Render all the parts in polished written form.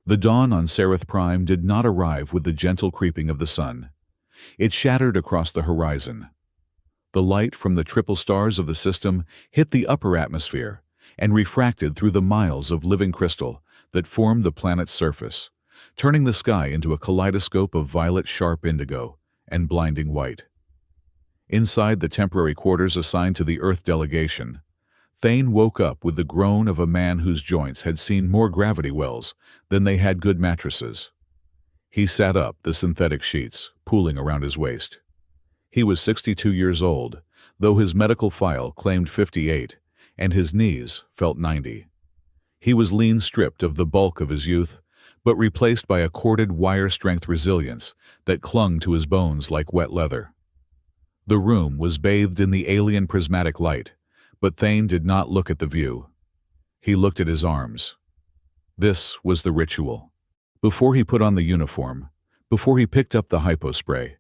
The dawn on Seraph Prime did not arrive with the gentle creeping of the sun. It shattered across the horizon. The light from the triple stars of the system hit the upper atmosphere and refracted through the miles of living crystal that formed the planet's surface, turning the sky into a kaleidoscope of violet sharp indigo and blinding white. Inside the temporary quarters assigned to the Earth delegation, Thane woke up with the groan of a man whose joints had seen more gravity wells than they had good mattresses. He sat up, the synthetic sheets pooling around his waist. He was 62 years old, though his medical file claimed 58, and his knees felt 90. He was lean, stripped of the bulk of his youth, but replaced by a corded wire-strength resilience that clung to his bones like wet leather. The room was bathed in the alien prismatic light, but Thane did not look at the view. He looked at his arms. This was the ritual. Before he put on the uniform, before he picked up the hypospray,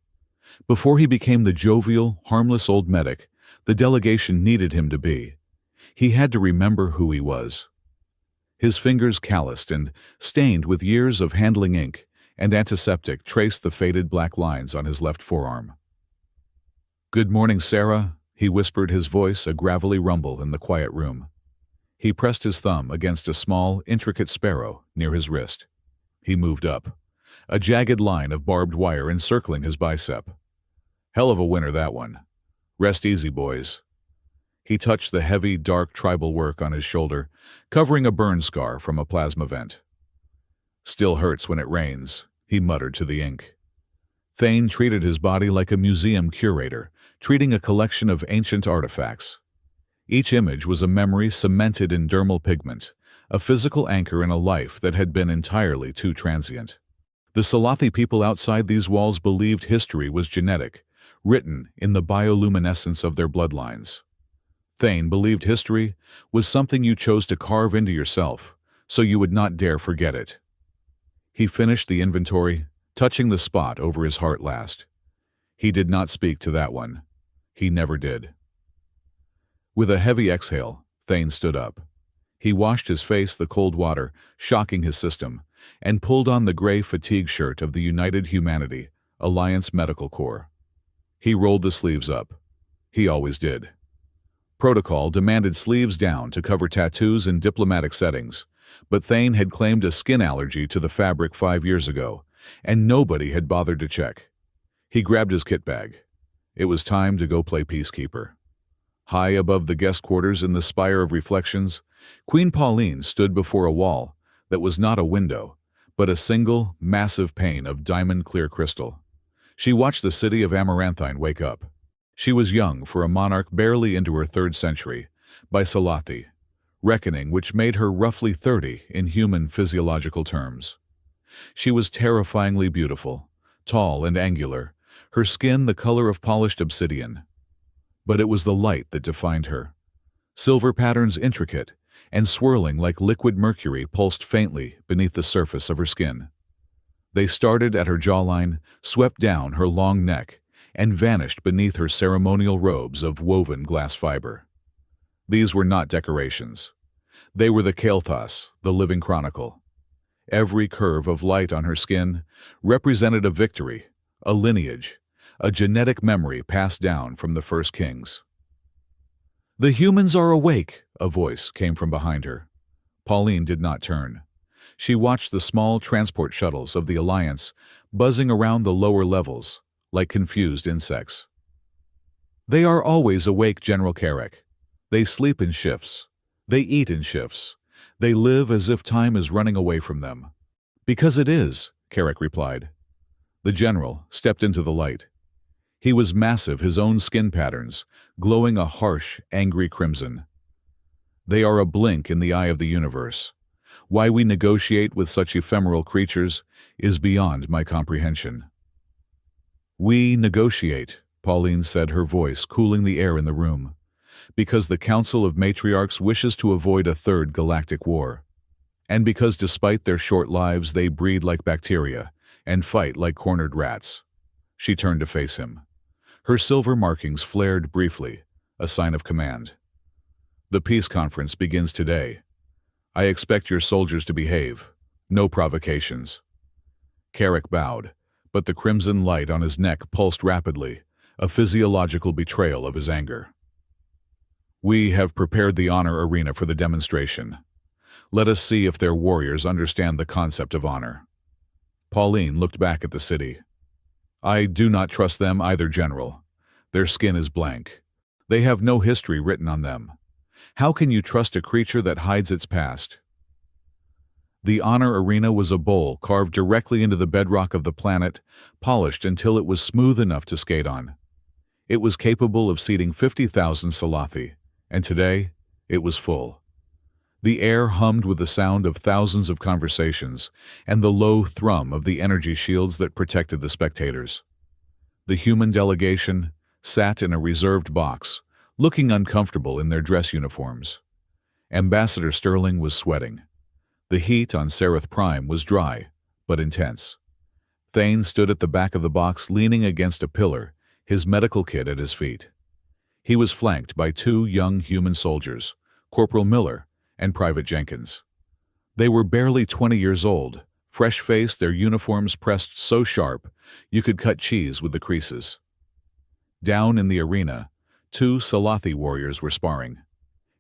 before he became the jovial, harmless old medic the delegation needed him to be, he had to remember who he was. His fingers, calloused and stained with years of handling ink and antiseptic, traced the faded black lines on his left forearm. "Good morning, Sarah," he whispered, his voice a gravelly rumble in the quiet room. He pressed his thumb against a small, intricate sparrow near his wrist. He moved up, a jagged line of barbed wire encircling his bicep. "Hell of a winner, that one. Rest easy, boys." He touched the heavy, dark tribal work on his shoulder, covering a burn scar from a plasma vent. "Still hurts when it rains," he muttered to the ink. Thane treated his body like a museum curator, treating a collection of ancient artifacts. Each image was a memory cemented in dermal pigment, a physical anchor in a life that had been entirely too transient. The Salathi people outside these walls believed history was genetic, written in the bioluminescence of their bloodlines. Thane believed history was something you chose to carve into yourself, so you would not dare forget it. He finished the inventory, touching the spot over his heart last. He did not speak to that one. He never did. With a heavy exhale, Thane stood up. He washed his face, the cold water shocking his system, and pulled on the gray fatigue shirt of the United Humanity Alliance Medical Corps. He rolled the sleeves up. He always did. Protocol demanded sleeves down to cover tattoos in diplomatic settings, but Thane had claimed a skin allergy to the fabric 5 years ago, and nobody had bothered to check. He grabbed his kit bag. It was time to go play peacekeeper. High above the guest quarters in the spire of reflections, Queen Pauline stood before a wall that was not a window, but a single, massive pane of diamond-clear crystal. She watched the city of Amaranthine wake up. She was young for a monarch barely into her 3rd century, by Salathi, reckoning which made her roughly 30 in human physiological terms. She was terrifyingly beautiful, tall and angular, her skin the color of polished obsidian. But it was the light that defined her. Silver patterns, intricate and swirling like liquid mercury, pulsed faintly beneath the surface of her skin. They started at her jawline, swept down her long neck, and vanished beneath her ceremonial robes of woven glass fiber. These were not decorations. They were the Kael'thas, the living chronicle. Every curve of light on her skin represented a victory, a lineage, a genetic memory passed down from the first kings. "The humans are awake," a voice came from behind her. Pauline did not turn. She watched the small transport shuttles of the Alliance buzzing around the lower levels, like confused insects. "They are always awake, General Carrick. They sleep in shifts. They eat in shifts. They live as if time is running away from them." "Because it is," Carrick replied. The general stepped into the light. He was massive, his own skin patterns glowing a harsh, angry crimson. "They are a blink in the eye of the universe. Why we negotiate with such ephemeral creatures is beyond my comprehension." "We negotiate," Pauline said, her voice cooling the air in the room, "because the Council of Matriarchs wishes to avoid a 3rd galactic war. And because despite their short lives they breed like bacteria and fight like cornered rats." She turned to face him. Her silver markings flared briefly, a sign of command. "The peace conference begins today. I expect your soldiers to behave, No provocations. Carrick bowed, but the crimson light on his neck pulsed rapidly, a physiological betrayal of his anger. We have prepared the honor arena for the demonstration. Let us see if their warriors understand the concept of honor. Pauline looked back at the city. I do not trust them either, General. Their skin is blank. They have no history written on them. How can you trust a creature that hides its past? The honor arena was a bowl carved directly into the bedrock of the planet, polished until it was smooth enough to skate on. It was capable of seating 50,000 scifi, and today it was full. The air hummed with the sound of thousands of conversations and the low thrum of the energy shields that protected the spectators. The human delegation sat in a reserved box, looking uncomfortable in their dress uniforms. Ambassador Sterling was sweating. The heat on Seraph Prime was dry, but intense. Thane stood at the back of the box leaning against a pillar, his medical kit at his feet. He was flanked by two young human soldiers, Corporal Miller and Private Jenkins. They were barely 20 years old, fresh-faced, their uniforms pressed so sharp you could cut cheese with the creases. Down in the arena, two scifi warriors were sparring.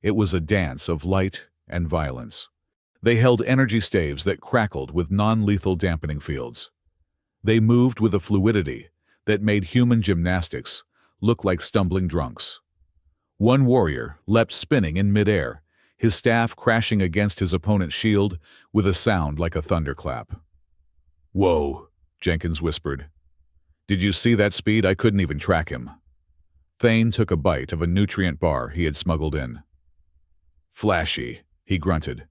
It was a dance of light and violence. They held energy staves that crackled with non-lethal dampening fields. They moved with a fluidity that made human gymnastics look like stumbling drunks. One warrior leapt spinning in midair, his staff crashing against his opponent's shield with a sound like a thunderclap. Whoa, Jenkins whispered. Did you see that speed? I couldn't even track him. Thane took a bite of a nutrient bar he had smuggled in. Flashy, he grunted.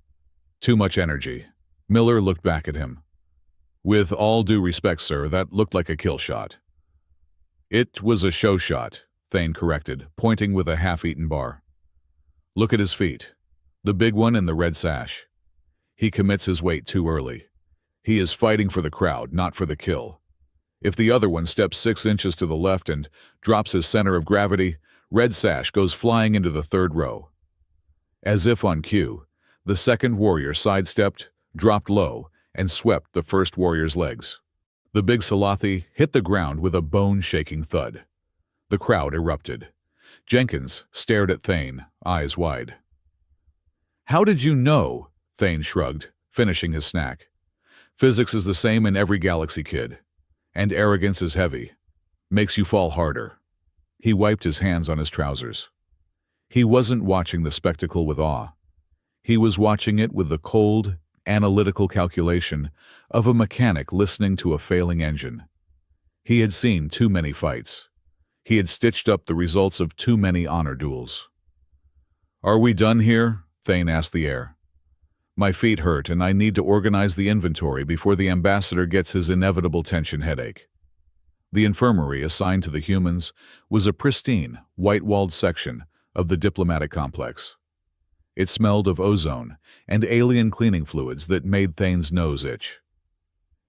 Too much energy. Miller looked back at him. With all due respect, sir, that looked like a kill shot. It was a show shot, Thane corrected, pointing with a half-eaten bar. Look at his feet. The big one in the red sash. He commits his weight too early. He is fighting for the crowd, not for the kill. If the other one steps 6 inches to the left and drops his center of gravity, red sash goes flying into the third row. As if on cue, the second warrior sidestepped, dropped low, and swept the first warrior's legs. The big scifi hit the ground with a bone-shaking thud. The crowd erupted. Jenkins stared at Thane, eyes wide. How did you know? Thane shrugged, finishing his snack. Physics is the same in every galaxy, kid. And arrogance is heavy. Makes you fall harder. He wiped his hands on his trousers. He wasn't watching the spectacle with awe. He was watching it with the cold, analytical calculation of a mechanic listening to a failing engine. He had seen too many fights. He had stitched up the results of too many honor duels. Are we done here? Thane asked the air. My feet hurt and I need to organize the inventory before the ambassador gets his inevitable tension headache. The infirmary assigned to the humans was a pristine, white-walled section of the diplomatic complex. It smelled of ozone and alien cleaning fluids that made Thane's nose itch.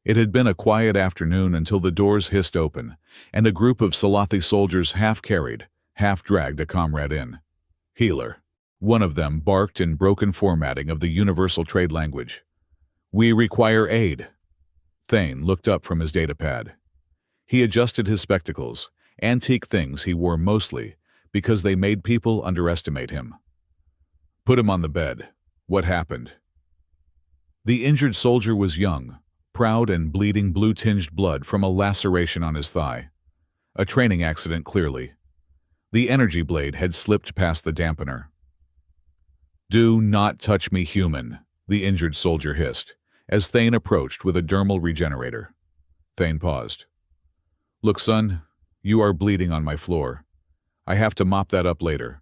It had been a quiet afternoon until the doors hissed open and a group of scifi soldiers half-carried, half-dragged a comrade in. Healer. One of them barked in broken formatting of the universal trade language. We require aid. Thane looked up from his datapad. He adjusted his spectacles, antique things he wore mostly because they made people underestimate him. Put him on the bed. What happened? The injured soldier was young, proud and bleeding blue-tinged blood from a laceration on his thigh. A training accident, clearly. The energy blade had slipped past the dampener. Do not touch me, human, the injured soldier hissed, as Thane approached with a dermal regenerator. Thane paused. Look, son, you are bleeding on my floor. I have to mop that up later.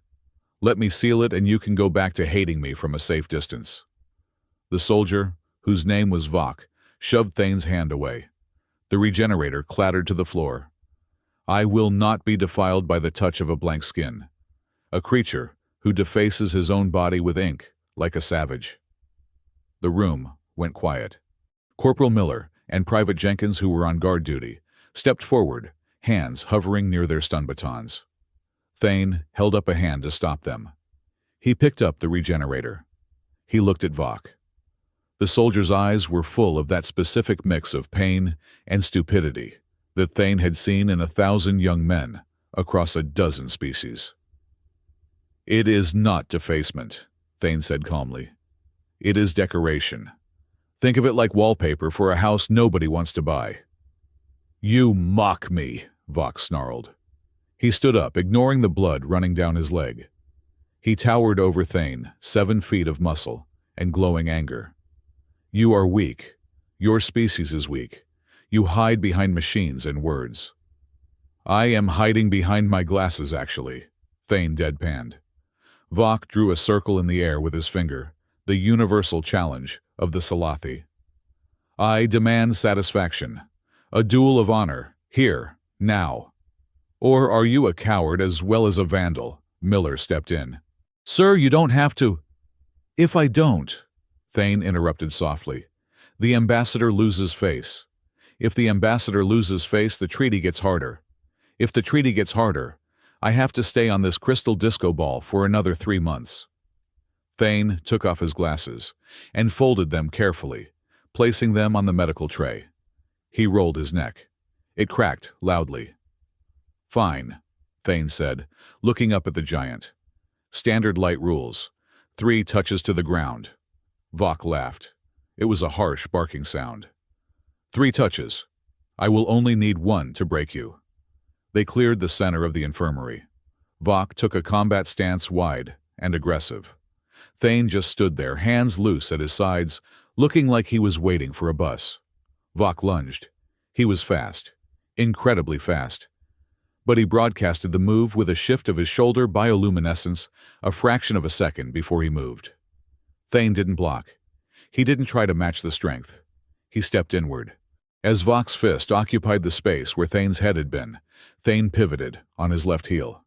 Let me seal it and you can go back to hating me from a safe distance. The soldier, whose name was Vok, shoved Thane's hand away. The regenerator clattered to the floor. I will not be defiled by the touch of a blank skin. A creature who defaces his own body with ink, like a savage. The room went quiet. Corporal Miller and Private Jenkins, who were on guard duty, stepped forward, hands hovering near their stun batons. Thane held up a hand to stop them. He picked up the regenerator. He looked at Vok. The soldier's eyes were full of that specific mix of pain and stupidity that Thane had seen in 1,000 young men across a dozen species. "It is not defacement," Thane said calmly. "It is decoration. Think of it like wallpaper for a house nobody wants to buy." "You mock me," Vox snarled. He stood up, ignoring the blood running down his leg. He towered over Thane, 7 feet of muscle and glowing anger. "You are weak. Your species is weak. You hide behind machines and words." "I am hiding behind my glasses, actually," Thane deadpanned. Vox drew a circle in the air with his finger, the universal challenge of the Scifi. "I demand satisfaction. A duel of honor, here, now." "Or are you a coward as well as a vandal?" Miller stepped in. "Sir, you don't have to." "If I don't," Thane interrupted softly, "the ambassador loses face. If the ambassador loses face, the treaty gets harder. If the treaty gets harder, I have to stay on this crystal disco ball for another 3 months." Thane took off his glasses and folded them carefully, placing them on the medical tray. He rolled his neck. It cracked loudly. "Fine," Thane said, looking up at the giant. "Standard light rules. 3 touches to the ground." Vox laughed. It was a harsh barking sound. "3 touches. I will only need 1 to break you." They cleared the center of the infirmary. Vox took a combat stance, wide and aggressive. Thane just stood there, hands loose at his sides, looking like he was waiting for a bus. Vox lunged. He was fast, incredibly fast. But he broadcasted the move with a shift of his shoulder bioluminescence a fraction of a second before he moved. Thane didn't block. He didn't try to match the strength. He stepped inward. As Vox's fist occupied the space where Thane's head had been, Thane pivoted on his left heel.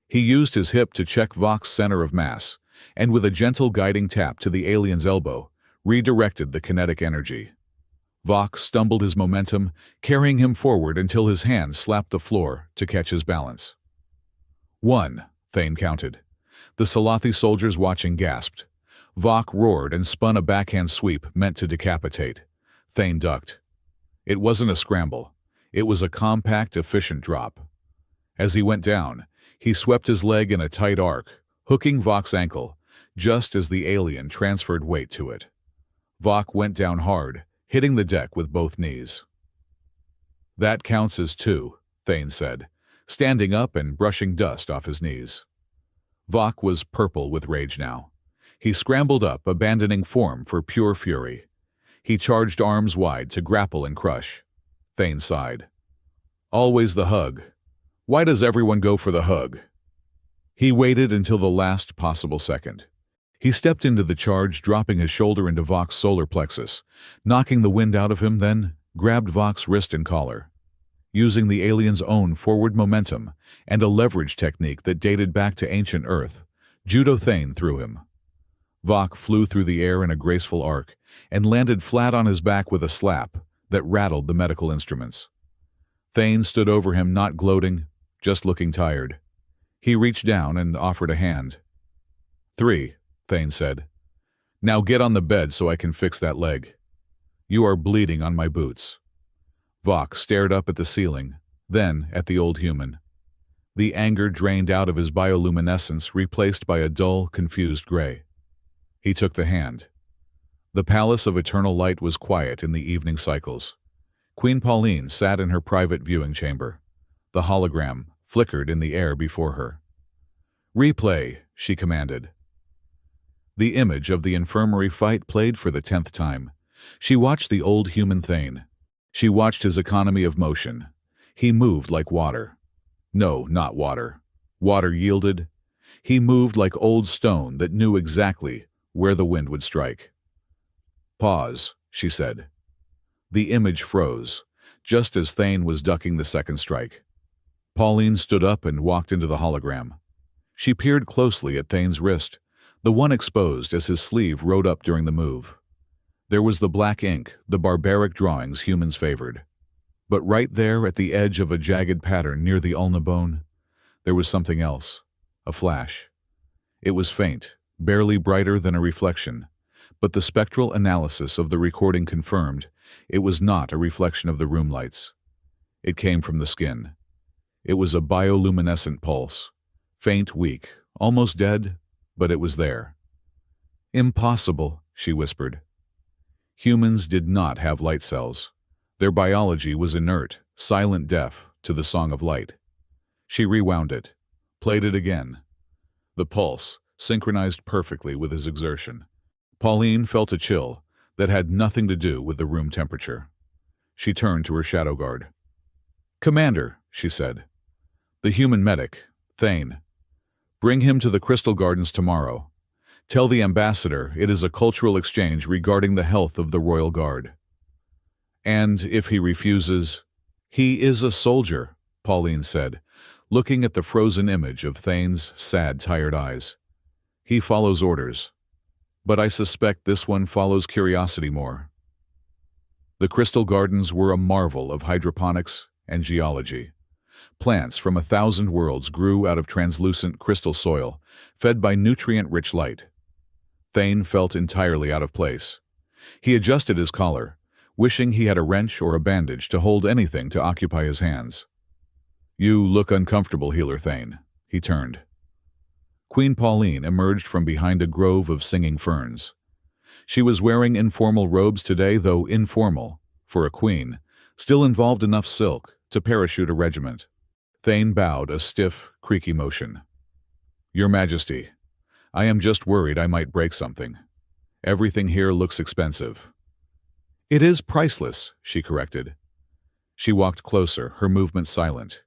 He used his hip to check Vox's center of mass, and with a gentle guiding tap to the alien's elbow, redirected the kinetic energy. Vox stumbled his momentum, carrying him forward until his hand slapped the floor to catch his balance. 1, Thane counted. The Scifi soldiers watching gasped. Vox roared and spun a backhand sweep meant to decapitate. Thane ducked. It wasn't a scramble. It was a compact, efficient drop. As he went down, he swept his leg in a tight arc, hooking Vox's ankle, just as the alien transferred weight to it. Vox went down hard, hitting the deck with both knees. "That counts as 2, Thane said, standing up and brushing dust off his knees. Vox was purple with rage now. He scrambled up, abandoning form for pure fury. He charged arms wide to grapple and crush. Thane sighed. "Always the hug. Why does everyone go for the hug?" He waited until the last possible second. He stepped into the charge, dropping his shoulder into Vox's solar plexus, knocking the wind out of him, then grabbed Vox's wrist and collar. Using the alien's own forward momentum and a leverage technique that dated back to ancient Earth, Judo Thane threw him. Vox flew through the air in a graceful arc and landed flat on his back with a slap that rattled the medical instruments. Thane stood over him, not gloating, just looking tired. He reached down and offered a hand. 3, Thane said. "Now get on the bed so I can fix that leg. You are bleeding on my boots." Vox stared up at the ceiling, then at the old human. The anger drained out of his bioluminescence, replaced by a dull, confused gray. He took the hand. The Palace of Eternal Light was quiet in the evening cycles. Queen Pauline sat in her private viewing chamber. The hologram flickered in the air before her. "Replay," she commanded. The image of the infirmary fight played for the 10th time. She watched the old human Thane. She watched his economy of motion. He moved like water. No, not water. Water yielded. He moved like old stone that knew exactly where the wind would strike. "Pause," she said. The image froze, just as Thane was ducking the second strike. Pauline stood up and walked into the hologram. She peered closely at Thane's wrist, the one exposed as his sleeve rode up during the move. There was the black ink, the barbaric drawings humans favored. But right there at the edge of a jagged pattern near the ulna bone, there was something else, a flash. It was faint, barely brighter than a reflection, But the spectral analysis of the recording confirmed it was not a reflection of the room lights. It came from the skin. It was a bioluminescent pulse, faint, weak, almost dead, but it was there. "Impossible," she whispered. Humans did not have light cells. Their biology was inert, silent, deaf to the song of light. She rewound it, played it again. The pulse synchronized perfectly with his exertion. Pauline felt a chill that had nothing to do with the room temperature. She turned to her shadow guard. "Commander," she said, "the human medic, Thane. Bring him to the Crystal Gardens tomorrow. Tell the ambassador it is a cultural exchange regarding the health of the Royal Guard. And if he refuses—" "He is a soldier," Pauline said, looking at the frozen image of Thane's sad, tired eyes. "He follows orders. But I suspect this one follows curiosity more." The Crystal Gardens were a marvel of hydroponics and geology. Plants from 1,000 worlds grew out of translucent crystal soil, fed by nutrient-rich light. Thane felt entirely out of place. He adjusted his collar, wishing he had a wrench or a bandage to hold anything to occupy his hands. "You look uncomfortable, Healer Thane." He turned. Queen Pauline emerged from behind a grove of singing ferns. She was wearing informal robes today, though informal, for a queen, still involved enough silk to parachute a regiment. Thane bowed a stiff, creaky motion. "Your Majesty, I am just worried I might break something. Everything here looks expensive." "It is priceless," she corrected. She walked closer, her movements silent.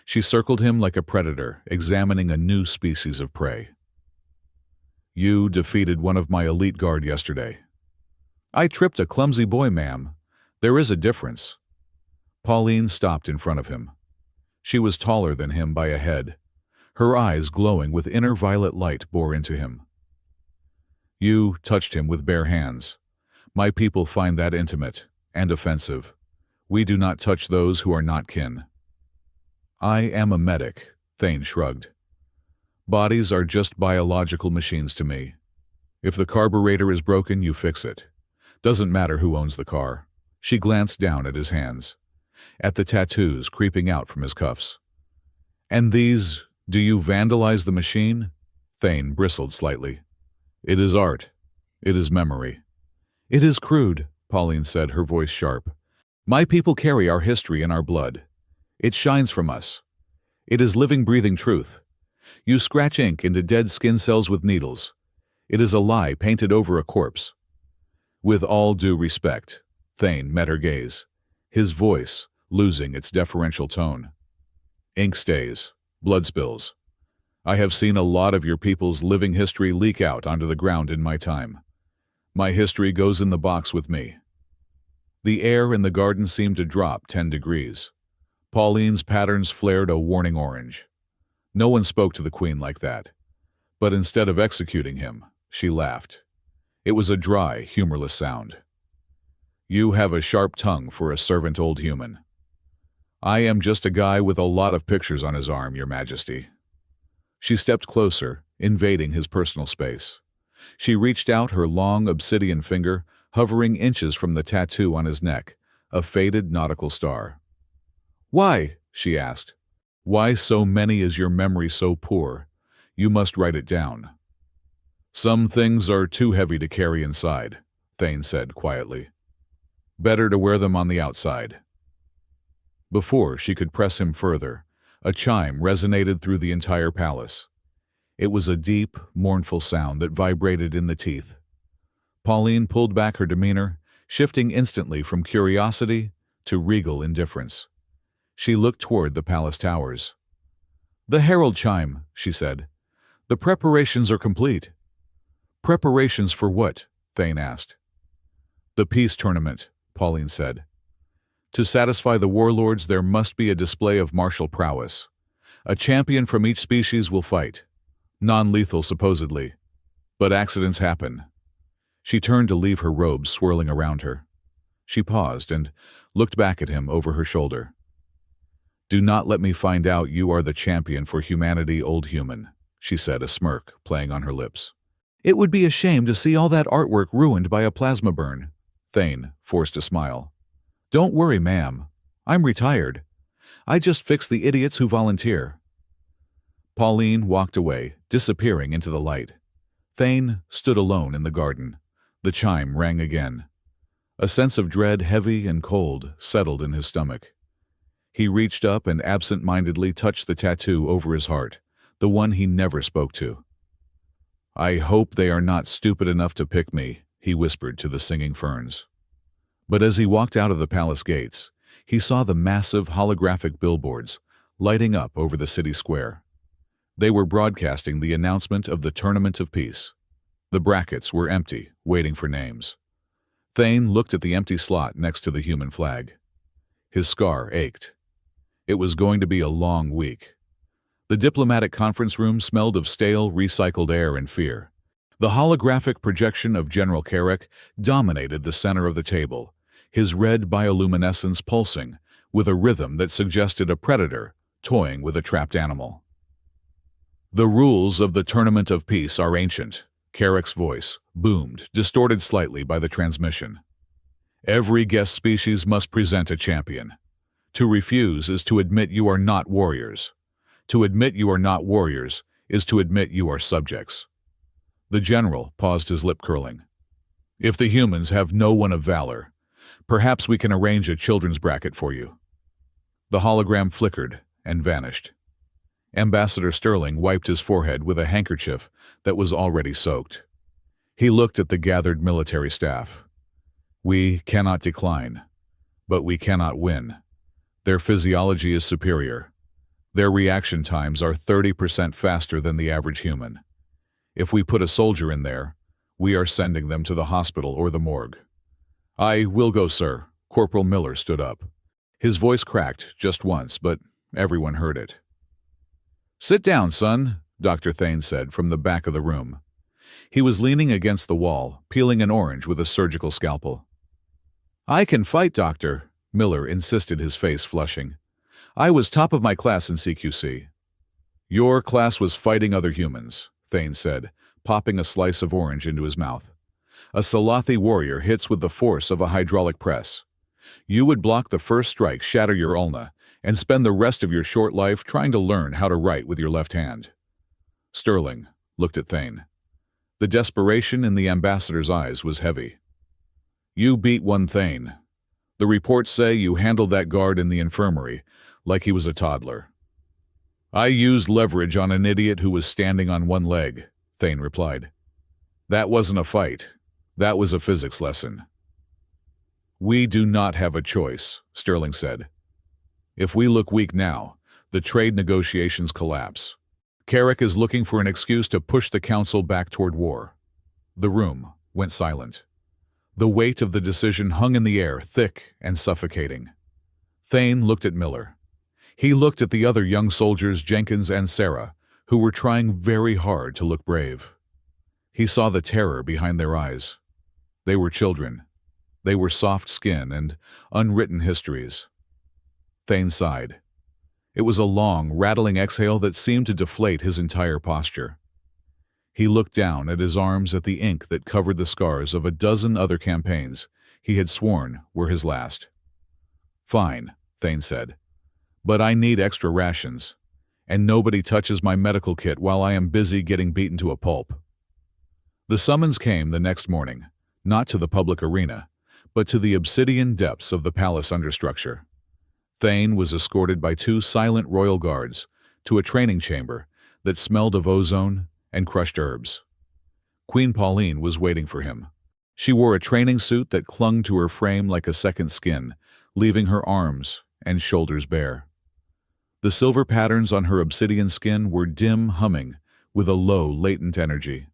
She circled him like a predator, examining a new species of prey. "You defeated one of my elite guard yesterday." "I tripped a clumsy boy, ma'am. There is a difference." Pauline stopped in front of him. She was taller than him by a head. Her eyes, glowing with inner violet light, bore into him. "You touched him with bare hands. My people find that intimate and offensive. We do not touch those who are not kin." "I am a medic," Thane shrugged. "Bodies are just biological machines to me. If the carburetor is broken, you fix it. Doesn't matter who owns the car." She glanced down at his hands, at the tattoos creeping out from his cuffs. "And these, do you vandalize the machine?" Thane bristled slightly. "It is art. It is memory." "It is crude," Pauline said, her voice sharp. "My people carry our history in our blood. It shines from us. It is living, breathing truth. You scratch ink into dead skin cells with needles. It is a lie painted over a corpse." "With all due respect," Thane met her gaze, his voice losing its deferential tone. "Ink stays, blood spills. I have seen a lot of your people's living history leak out onto the ground in my time. My history goes in the box with me." The air in the garden seemed to drop 10 degrees. Pauline's patterns flared a warning orange. No one spoke to the queen like that. But instead of executing him, she laughed. It was a dry, humorless sound. "You have a sharp tongue for a servant old human." "I am just a guy with a lot of pictures on his arm, Your Majesty." She stepped closer, invading his personal space. She reached out her long obsidian finger, hovering inches from the tattoo on his neck, a faded nautical star. "Why?" she asked. "Why so many? Is your memory so poor? You must write it down." "Some things are too heavy to carry inside," Thane said quietly. "Better to wear them on the outside." Before she could press him further, a chime resonated through the entire palace. It was a deep, mournful sound that vibrated in the teeth. Pauline pulled back her demeanor, shifting instantly from curiosity to regal indifference. She looked toward the palace towers. "The herald chime," she said. "The preparations are complete." "Preparations for what?" Thane asked. "The peace tournament," Pauline said. "To satisfy the warlords, there must be a display of martial prowess. A champion from each species will fight. Non-lethal, supposedly. But accidents happen." She turned to leave her robes swirling around her. She paused and looked back at him over her shoulder. "Do not let me find out you are the champion for humanity, old human," she said, a smirk playing on her lips. It would be a shame to see all that artwork ruined by a plasma burn. Thane forced a smile. Don't worry, ma'am. I'm retired. I just fix the idiots who volunteer. Pauline walked away, disappearing into the light. Thane stood alone in the garden. The chime rang again. A sense of dread, heavy and cold, settled in his stomach. He reached up and absent-mindedly touched the tattoo over his heart, the one he never spoke to. I hope they are not stupid enough to pick me, he whispered to the singing ferns. But as he walked out of the palace gates, he saw the massive holographic billboards lighting up over the city square. They were broadcasting the announcement of the Tournament of Peace. The brackets were empty, waiting for names. Thane looked at the empty slot next to the human flag. His scar ached. It was going to be a long week. The diplomatic conference room smelled of stale, recycled air and fear. The holographic projection of General Carrick dominated the center of the table, his red bioluminescence pulsing with a rhythm that suggested a predator toying with a trapped animal. The rules of the Tournament of Peace are ancient, Carrick's voice boomed, distorted slightly by the transmission. Every guest species must present a champion. To refuse is to admit you are not warriors. To admit you are not warriors is to admit you are subjects. The general paused, his lip curling. If the humans have no one of valor, perhaps we can arrange a children's bracket for you. The hologram flickered and vanished. Ambassador Sterling wiped his forehead with a handkerchief that was already soaked. He looked at the gathered military staff. We cannot decline, but we cannot win. Their physiology is superior. Their reaction times are 30% faster than the average human. If we put a soldier in there, we are sending them to the hospital or the morgue. I will go, sir. Corporal Miller stood up. His voice cracked just once, but everyone heard it. Sit down, son, Dr. Thane said from the back of the room. He was leaning against the wall, peeling an orange with a surgical scalpel. I can fight, doctor, Miller insisted, his face flushing. I was top of my class in CQC. Your class was fighting other humans, Thane said, popping a slice of orange into his mouth. A Salathi warrior hits with the force of a hydraulic press. You would block the first strike, shatter your ulna, and spend the rest of your short life trying to learn how to write with your left hand. Sterling looked at Thane. The desperation in the ambassador's eyes was heavy. You beat one Thane. The reports say you handled that guard in the infirmary like he was a toddler. I used leverage on an idiot who was standing on one leg, Thane replied. That wasn't a fight. That was a physics lesson. We do not have a choice, Sterling said. If we look weak now, the trade negotiations collapse. Carrick is looking for an excuse to push the council back toward war. The room went silent. The weight of the decision hung in the air, thick and suffocating. Thane looked at Miller. He looked at the other young soldiers, Jenkins and Sarah, who were trying very hard to look brave. He saw the terror behind their eyes. They were children. They were soft skin and unwritten histories. Thane sighed. It was a long, rattling exhale that seemed to deflate his entire posture. He looked down at his arms, at the ink that covered the scars of a dozen other campaigns he had sworn were his last. Fine, Thane said, but I need extra rations, and nobody touches my medical kit while I am busy getting beaten to a pulp. The summons came the next morning, not to the public arena, but to the obsidian depths of the palace understructure. Thane was escorted by 2 silent royal guards to a training chamber that smelled of ozone and crushed herbs. Queen Pauline was waiting for him. She wore a training suit that clung to her frame like a second skin, leaving her arms and shoulders bare. The silver patterns on her obsidian skin were dim, humming with a low, latent energy.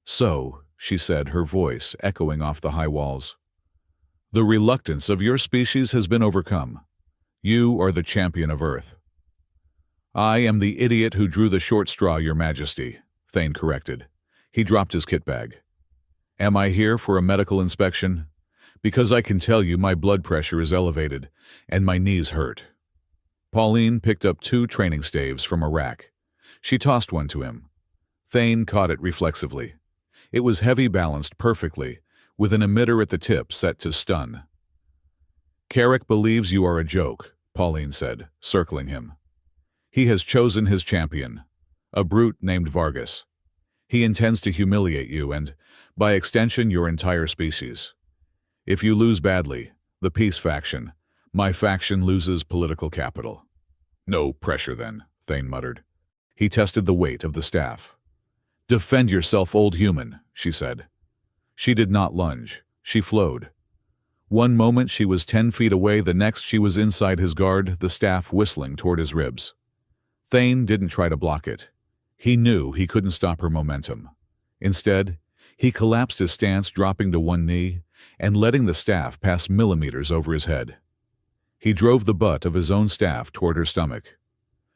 So, she said, her voice echoing off the high walls, the reluctance of your species has been overcome. You are the champion of Earth. I am the idiot who drew the short straw, Your Majesty, Thane corrected. He dropped his kit bag. Am I here for a medical inspection? Because I can tell you my blood pressure is elevated, and my knees hurt. Pauline picked up 2 training staves from a rack. She tossed one to him. Thane caught it reflexively. It was heavy-balanced perfectly, with an emitter at the tip set to stun. Carrick believes you are a joke, Pauline said, circling him. He has chosen his champion, a brute named Vargas. He intends to humiliate you and, by extension, your entire species. If you lose badly, the peace faction, my faction loses political capital. No pressure then, Thane muttered. He tested the weight of the staff. Defend yourself, old human, she said. She did not lunge. She flowed. One moment she was 10 feet away, the next she was inside his guard, the staff whistling toward his ribs. Thane didn't try to block it. He knew he couldn't stop her momentum. Instead, he collapsed his stance, dropping to one knee and letting the staff pass millimeters over his head. He drove the butt of his own staff toward her stomach.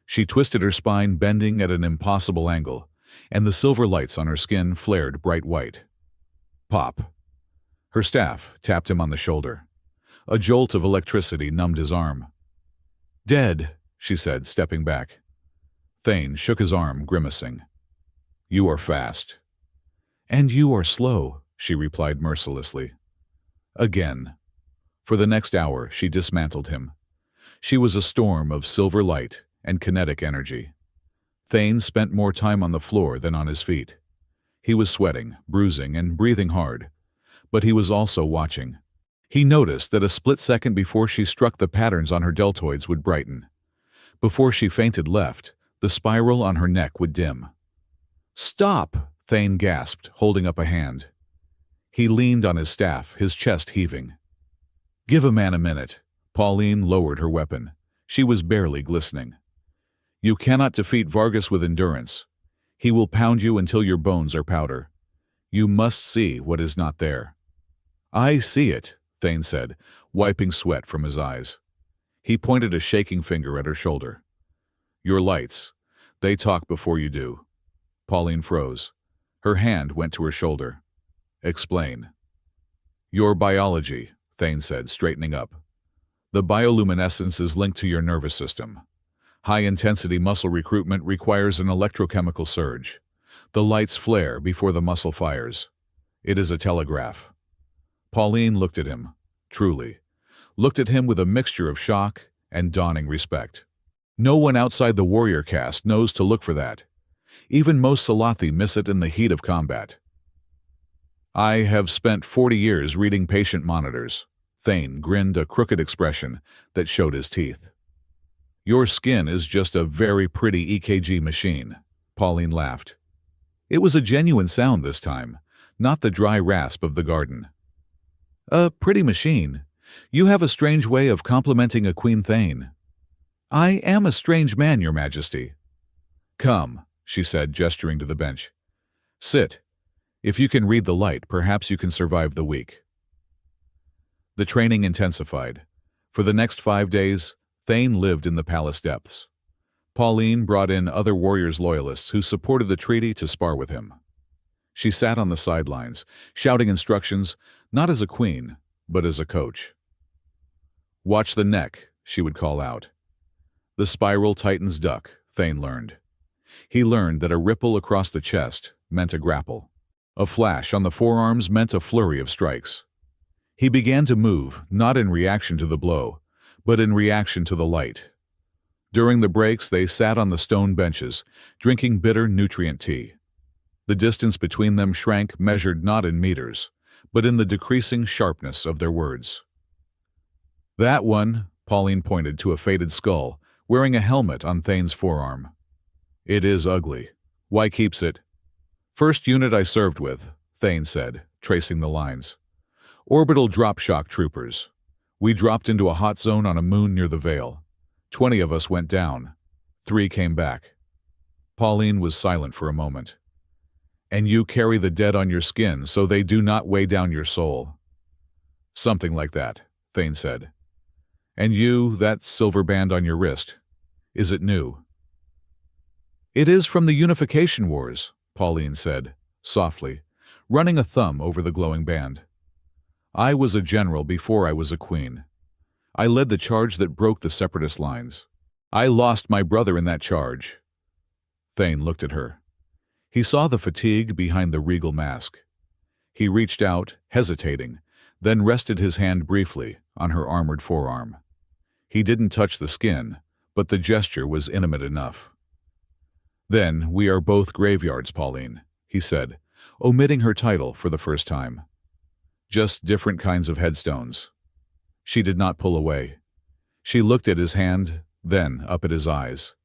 She twisted her spine, bending at an impossible angle, and the silver lights on her skin flared bright white. Pop. Her staff tapped him on the shoulder. A jolt of electricity numbed his arm. Dead, she said, stepping back. Thane shook his arm, grimacing. You are fast. And you are slow, she replied mercilessly. Again. For the next hour, she dismantled him. She was a storm of silver light and kinetic energy. Thane spent more time on the floor than on his feet. He was sweating, bruising, and breathing hard. But he was also watching. He noticed that a split second before she struck, the patterns on her deltoids would brighten. Before she fainted left, the spiral on her neck would dim. Stop! Thane gasped, holding up a hand. He leaned on his staff, his chest heaving. Give a man a minute. Pauline lowered her weapon. She was barely glistening. You cannot defeat Vargas with endurance. He will pound you until your bones are powder. You must see what is not there. I see it, Thane said, wiping sweat from his eyes. He pointed a shaking finger at her shoulder. Your lights. They talk before you do. Pauline froze. Her hand went to her shoulder. Explain. Your biology, Thane said, straightening up. The bioluminescence is linked to your nervous system. High-intensity muscle recruitment requires an electrochemical surge. The lights flare before the muscle fires. It is a telegraph. Pauline looked at him, truly. Looked at him with a mixture of shock and dawning respect. No one outside the warrior caste knows to look for that. Even most Salathi miss it in the heat of combat. I have spent 40 years reading patient monitors. Thane grinned, a crooked expression that showed his teeth. Your skin is just a very pretty EKG machine, Pauline laughed. It was a genuine sound this time, not the dry rasp of the garden. A pretty machine. You have a strange way of complimenting a Queen Thane. I am a strange man, Your Majesty. Come, she said, gesturing to the bench. Sit. If you can read the light, perhaps you can survive the week. The training intensified. For the next 5 days, Thane lived in the palace depths. Pauline brought in other warriors loyalists who supported the treaty to spar with him. She sat on the sidelines, shouting instructions, not as a queen, but as a coach. Watch the neck, she would call out. The spiral Titan's duck, Thane learned. He learned that a ripple across the chest meant a grapple. A flash on the forearms meant a flurry of strikes. He began to move, not in reaction to the blow, but in reaction to the light. During the breaks, they sat on the stone benches, drinking bitter nutrient tea. The distance between them shrank, measured not in meters, but in the decreasing sharpness of their words. That one, Pauline pointed to a faded skull, wearing a helmet on Thane's forearm. It is ugly. Why keeps it? First unit I served with, Thane said, tracing the lines. Orbital drop shock troopers. We dropped into a hot zone on a moon near the Veil. 20 of us went down. 3 came back. Pauline was silent for a moment. And you carry the dead on your skin so they do not weigh down your soul. Something like that, Thane said. And you, that silver band on your wrist. Is it new? It is from the Unification Wars, Pauline said, softly, running a thumb over the glowing band. I was a general before I was a queen. I led the charge that broke the separatist lines. I lost my brother in that charge. Thane looked at her. He saw the fatigue behind the regal mask. He reached out, hesitating, then rested his hand briefly on her armored forearm. He didn't touch the skin, but the gesture was intimate enough. "Then we are both graveyards, Pauline," he said, omitting her title for the first time. "Just different kinds of headstones." She did not pull away. She looked at his hand, then up at his eyes.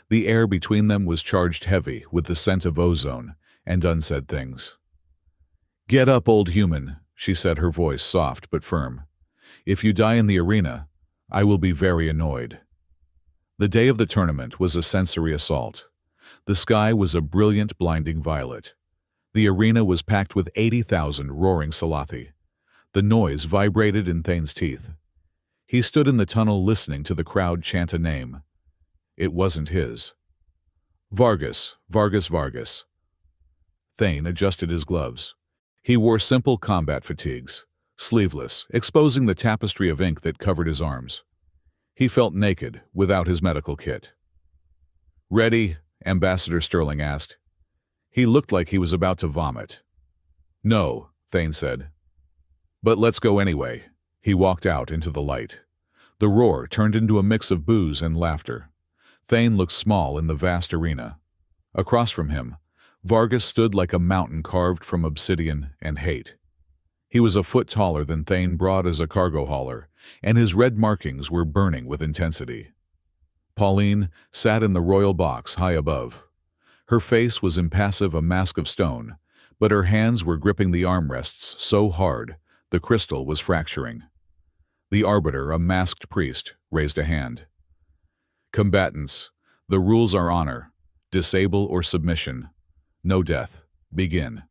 The air between them was charged heavy with the scent of ozone and unsaid things. "Get up, old human," she said, her voice soft but firm. "If you die in the arena, I will be very annoyed." The day of the tournament was a sensory assault. The sky was a brilliant, blinding violet. The arena was packed with 80,000 roaring scifi. The noise vibrated in Thane's teeth. He stood in the tunnel listening to the crowd chant a name. It wasn't his. Vargas, Vargas, Vargas. Thane adjusted his gloves. He wore simple combat fatigues, sleeveless, exposing the tapestry of ink that covered his arms. He felt naked, without his medical kit. "Ready?" Ambassador Sterling asked. He looked like he was about to vomit. "No," Thane said. "But let's go anyway." He walked out into the light. The roar turned into a mix of boos and laughter. Thane looked small in the vast arena. Across from him, Vargas stood like a mountain carved from obsidian and hate. He was a foot taller than Thane, broad as a cargo hauler, and his red markings were burning with intensity. Pauline sat in the royal box high above. Her face was impassive, a mask of stone, but her hands were gripping the armrests so hard the crystal was fracturing. The arbiter, a masked priest, raised a hand. "Combatants, the rules are honor, disable or submission. No death. Begin."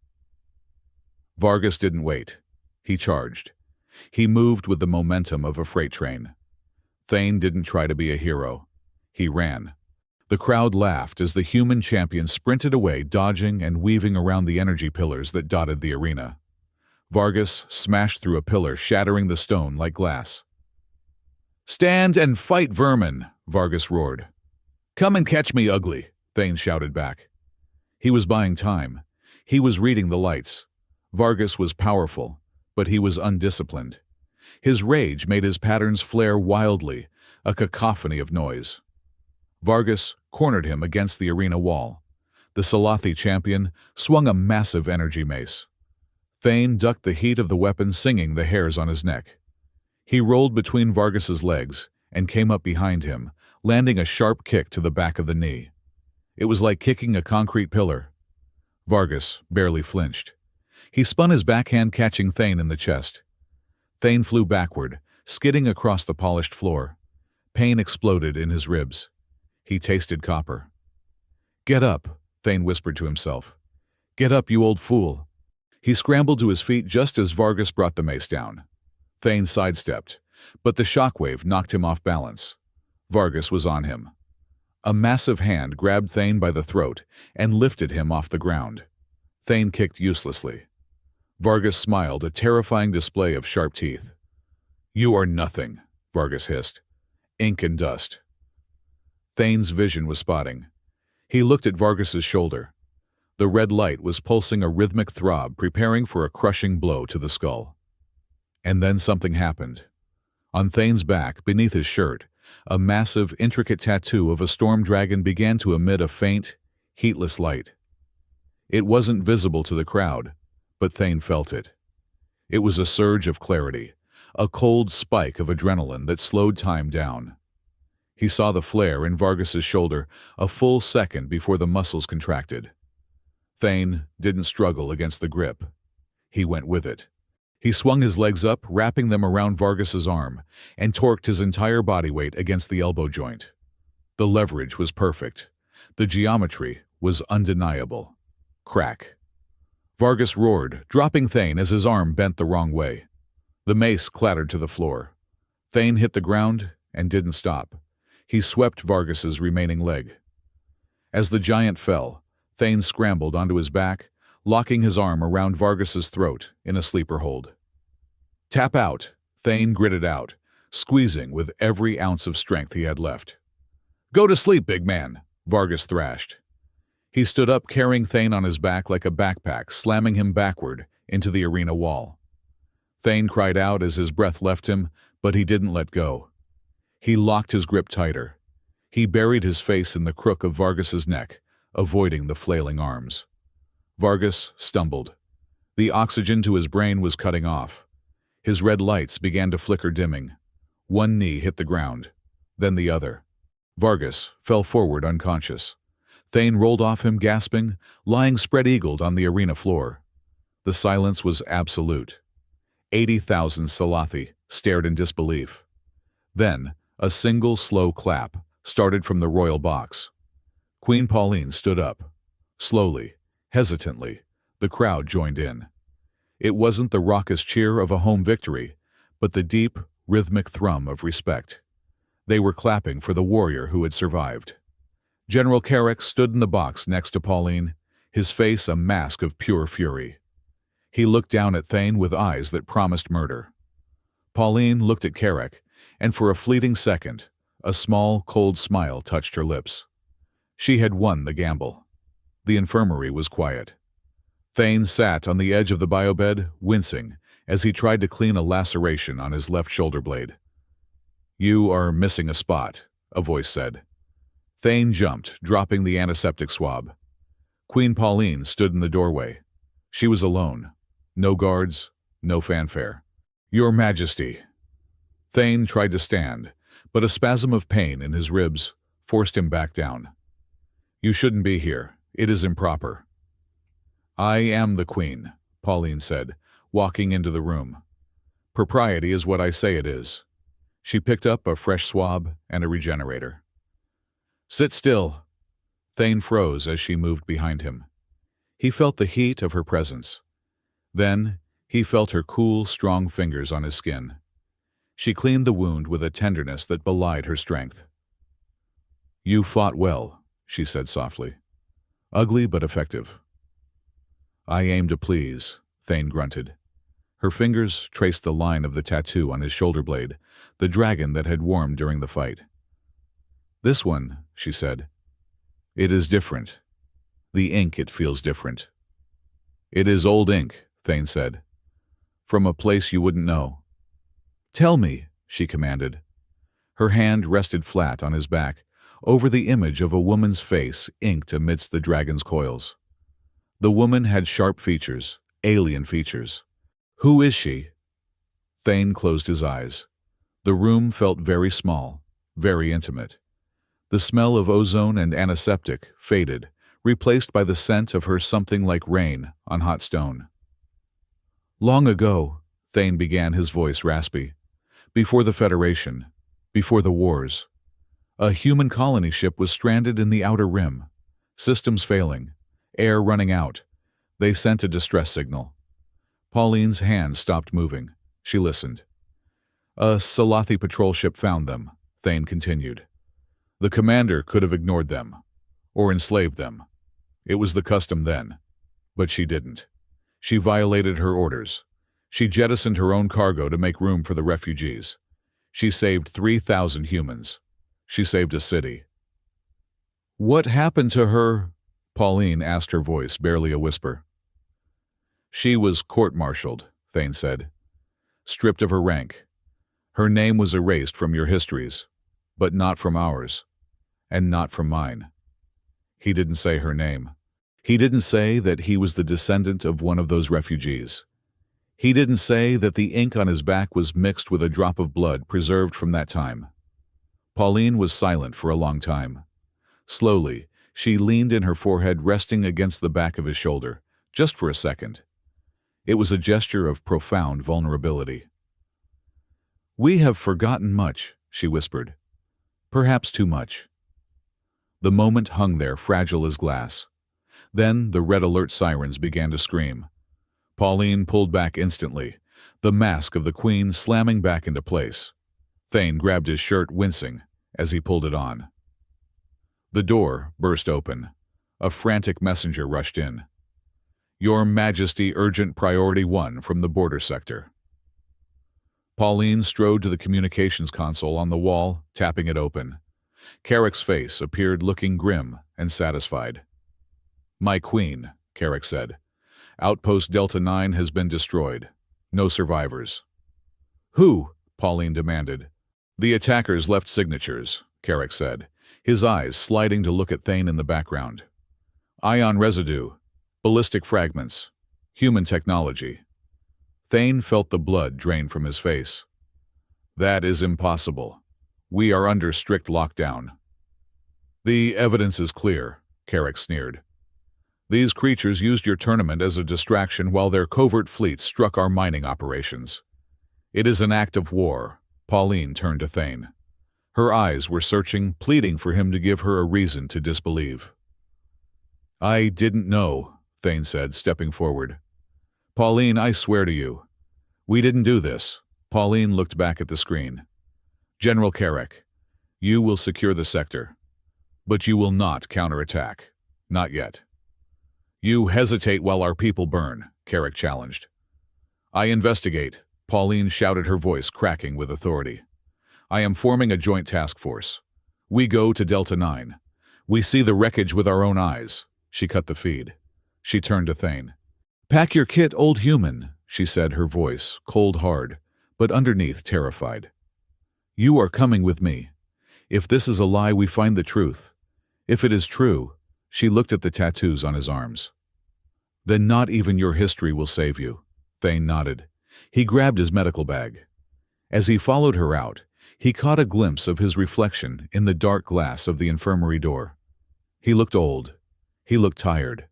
Vargas didn't wait. He charged. He moved with the momentum of a freight train. Thane didn't try to be a hero. He ran. The crowd laughed as the human champion sprinted away, dodging and weaving around the energy pillars that dotted the arena. Vargas smashed through a pillar, shattering the stone like glass. "Stand and fight, vermin!" Vargas roared. "Come and catch me, ugly!" Thane shouted back. He was buying time. He was reading the lights. Vargas was powerful, but he was undisciplined. His rage made his patterns flare wildly, a cacophony of noise. Vargas cornered him against the arena wall. The scifi champion swung a massive energy mace. Thane ducked the heat of the weapon, singing the hairs on his neck. He rolled between Vargas's legs and came up behind him, landing a sharp kick to the back of the knee. It was like kicking a concrete pillar. Vargas barely flinched. He spun his backhand, catching Thane in the chest. Thane flew backward, skidding across the polished floor. Pain exploded in his ribs. He tasted copper. "Get up," Thane whispered to himself. "Get up, you old fool." He scrambled to his feet just as Vargas brought the mace down. Thane sidestepped, but the shockwave knocked him off balance. Vargas was on him. A massive hand grabbed Thane by the throat and lifted him off the ground. Thane kicked uselessly. Vargas smiled, a terrifying display of sharp teeth. "You are nothing," Vargas hissed. "Ink and dust." Thane's vision was spotting. He looked at Vargas's shoulder. The red light was pulsing a rhythmic throb, preparing for a crushing blow to the skull. And then something happened. On Thane's back, beneath his shirt, a massive, intricate tattoo of a storm dragon began to emit a faint, heatless light. It wasn't visible to the crowd, but Thane felt it. It was a surge of clarity, a cold spike of adrenaline that slowed time down. He saw the flare in Vargas's shoulder a full second before the muscles contracted. Thane didn't struggle against the grip. He went with it. He swung his legs up, wrapping them around Vargas's arm, and torqued his entire body weight against the elbow joint. The leverage was perfect. The geometry was undeniable. Crack. Vargas roared, dropping Thane as his arm bent the wrong way. The mace clattered to the floor. Thane hit the ground and didn't stop. He swept Vargas's remaining leg. As the giant fell, Thane scrambled onto his back, locking his arm around Vargas's throat in a sleeper hold. "Tap out," Thane gritted out, squeezing with every ounce of strength he had left. "Go to sleep, big man," Vargas thrashed. He stood up, carrying Thane on his back like a backpack, slamming him backward into the arena wall. Thane cried out as his breath left him, but he didn't let go. He locked his grip tighter. He buried his face in the crook of Vargas's neck, avoiding the flailing arms. Vargas stumbled. The oxygen to his brain was cutting off. His red lights began to flicker, dimming. One knee hit the ground, then the other. Vargas fell forward unconscious. Thane rolled off him, gasping, lying spread-eagled on the arena floor. The silence was absolute. 80,000 Scifi stared in disbelief. Then, a single slow clap started from the royal box. Queen Pauline stood up. Slowly, hesitantly, the crowd joined in. It wasn't the raucous cheer of a home victory, but the deep, rhythmic thrum of respect. They were clapping for the warrior who had survived. General Carrick stood in the box next to Pauline, his face a mask of pure fury. He looked down at Thane with eyes that promised murder. Pauline looked at Carrick, and for a fleeting second, a small, cold smile touched her lips. She had won the gamble. The infirmary was quiet. Thane sat on the edge of the biobed, wincing, as he tried to clean a laceration on his left shoulder blade. "You are missing a spot," a voice said. Thane jumped, dropping the antiseptic swab. Queen Pauline stood in the doorway. She was alone. No guards, no fanfare. "Your Majesty." Thane tried to stand, but a spasm of pain in his ribs forced him back down. "You shouldn't be here. It is improper." "I am the Queen," Pauline said, walking into the room. "Propriety is what I say it is." She picked up a fresh swab and a regenerator. "Sit still." Thane froze as she moved behind him. He felt the heat of her presence. Then, he felt her cool, strong fingers on his skin. She cleaned the wound with a tenderness that belied her strength. "You fought well," she said softly. "Ugly but effective." "I aim to please," Thane grunted. Her fingers traced the line of the tattoo on his shoulder blade, the dragon that had warmed during the fight. "This one," she said. "It is different. The ink, it feels different." "It is old ink," Thane said. "From a place you wouldn't know." "Tell me," she commanded. Her hand rested flat on his back, over the image of a woman's face inked amidst the dragon's coils. The woman had sharp features, alien features. "Who is she?" Thane closed his eyes. The room felt very small, very intimate. The smell of ozone and antiseptic faded, replaced by the scent of her something like rain on hot stone. "Long ago," Thane began, his voice raspy, "before the Federation, before the wars, a human colony ship was stranded in the outer rim, systems failing, air running out. They sent a distress signal." Pauline's hand stopped moving. She listened. "A Scifi patrol ship found them," Thane continued. "The commander could have ignored them, or enslaved them. It was the custom then. But she didn't. She violated her orders. She jettisoned her own cargo to make room for the refugees. She saved 3,000 humans. She saved a city." "What happened to her?" Pauline asked, her voice barely a whisper. "She was court-martialed," Thane said. "Stripped of her rank. Her name was erased from your histories, but not from ours, and not from mine." He didn't say her name. He didn't say that he was the descendant of one of those refugees. He didn't say that the ink on his back was mixed with a drop of blood preserved from that time. Pauline was silent for a long time. Slowly, she leaned in, her forehead resting against the back of his shoulder, just for a second. It was a gesture of profound vulnerability. "We have forgotten much," she whispered. "Perhaps too much." The moment hung there, fragile as glass. Then the red alert sirens began to scream. Pauline pulled back instantly, the mask of the Queen slamming back into place. Thane grabbed his shirt, wincing, as he pulled it on. The door burst open. A frantic messenger rushed in. "Your Majesty, urgent priority 1 from the border sector." Pauline strode to the communications console on the wall, tapping it open. Carrick's face appeared, looking grim and satisfied. My queen, Carrick said. Outpost Delta 9 has been destroyed. No survivors. Who? Pauline demanded. The attackers left signatures, Carrick said, his eyes sliding to look at Thane in the background. Ion residue, ballistic fragments, human technology. Thane felt the blood drain from his face. That is impossible. We are under strict lockdown. The evidence is clear, Carrick sneered. These creatures used your tournament as a distraction while their covert fleets struck our mining operations. It is an act of war. Pauline turned to Thane. Her eyes were searching, pleading for him to give her a reason to disbelieve. I didn't know, Thane said, stepping forward. Pauline, I swear to you. We didn't do this. Pauline looked back at the screen. General Carrick, you will secure the sector. But you will not counterattack. Not yet. You hesitate while our people burn, Carrick challenged. I investigate, Pauline shouted, her voice cracking with authority. I am forming a joint task force. We go to Delta 9. We see the wreckage with our own eyes. She cut the feed. She turned to Thane. Pack your kit, old human, she said, her voice cold hard, but underneath terrified. You are coming with me. If this is a lie, we find the truth. If it is true, she looked at the tattoos on his arms. Then not even your history will save you. Thane nodded. He grabbed his medical bag. As he followed her out, he caught a glimpse of his reflection in the dark glass of the infirmary door. He looked old. He looked tired.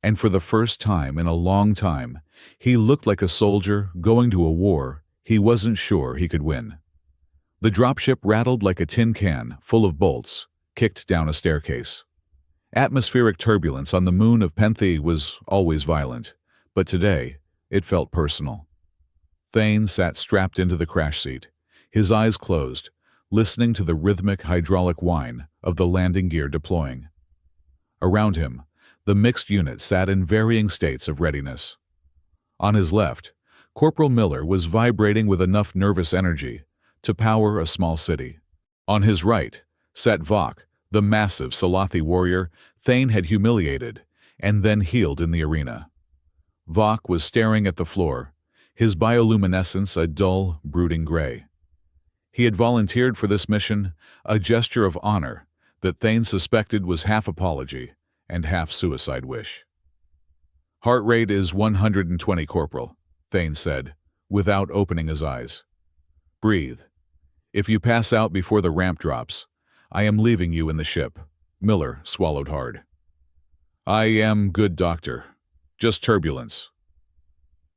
And for the first time in a long time, he looked like a soldier going to a war he wasn't sure he could win. The dropship rattled like a tin can full of bolts, kicked down a staircase. Atmospheric turbulence on the moon of Penthe was always violent, but today it felt personal. Thane sat strapped into the crash seat, his eyes closed, listening to the rhythmic hydraulic whine of the landing gear deploying. Around him, the mixed unit sat in varying states of readiness. On his left, Corporal Miller was vibrating with enough nervous energy to power a small city. On his right sat Vok, the massive Salathi warrior Thane had humiliated and then healed in the arena. Vok was staring at the floor, his bioluminescence a dull, brooding gray. He had volunteered for this mission, a gesture of honor that Thane suspected was half apology and half suicide wish. Heart rate is 120, Corporal, Thane said, without opening his eyes. Breathe. If you pass out before the ramp drops, I am leaving you in the ship. Miller swallowed hard. I am good, Doctor. Just turbulence.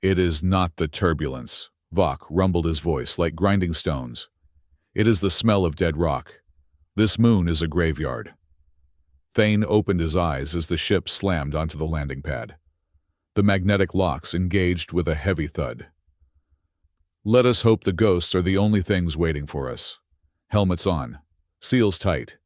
It is not the turbulence, Vok rumbled, his voice like grinding stones. It is the smell of dead rock. This moon is a graveyard. Thane opened his eyes as the ship slammed onto the landing pad. The magnetic locks engaged with a heavy thud. Let us hope the ghosts are the only things waiting for us. Helmets on. Seals tight.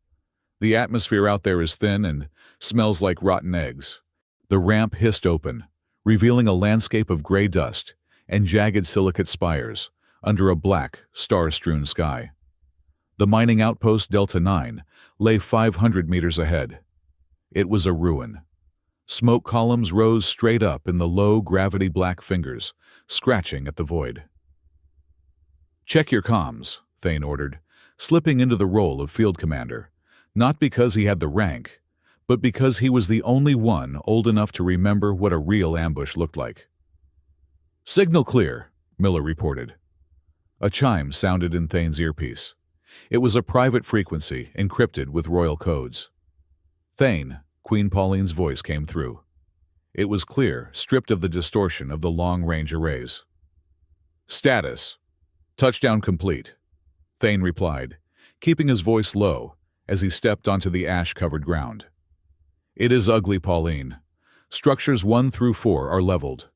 The atmosphere out there is thin and smells like rotten eggs. The ramp hissed open, revealing a landscape of gray dust and jagged silicate spires under a black, star-strewn sky. The mining outpost Delta 9 lay 500 meters ahead. It was a ruin. Smoke columns rose straight up in the low-gravity black fingers, scratching at the void. Check your comms, Thane ordered, slipping into the role of field commander, not because he had the rank, but because he was the only one old enough to remember what a real ambush looked like. Signal clear, Miller reported. A chime sounded in Thane's earpiece. It was a private frequency encrypted with royal codes. Thane, Queen Pauline's voice came through. It was clear, stripped of the distortion of the long-range arrays. Status. Touchdown complete, Thane replied, keeping his voice low as he stepped onto the ash-covered ground. It is ugly, Pauline. Structures 1 through 4 are leveled.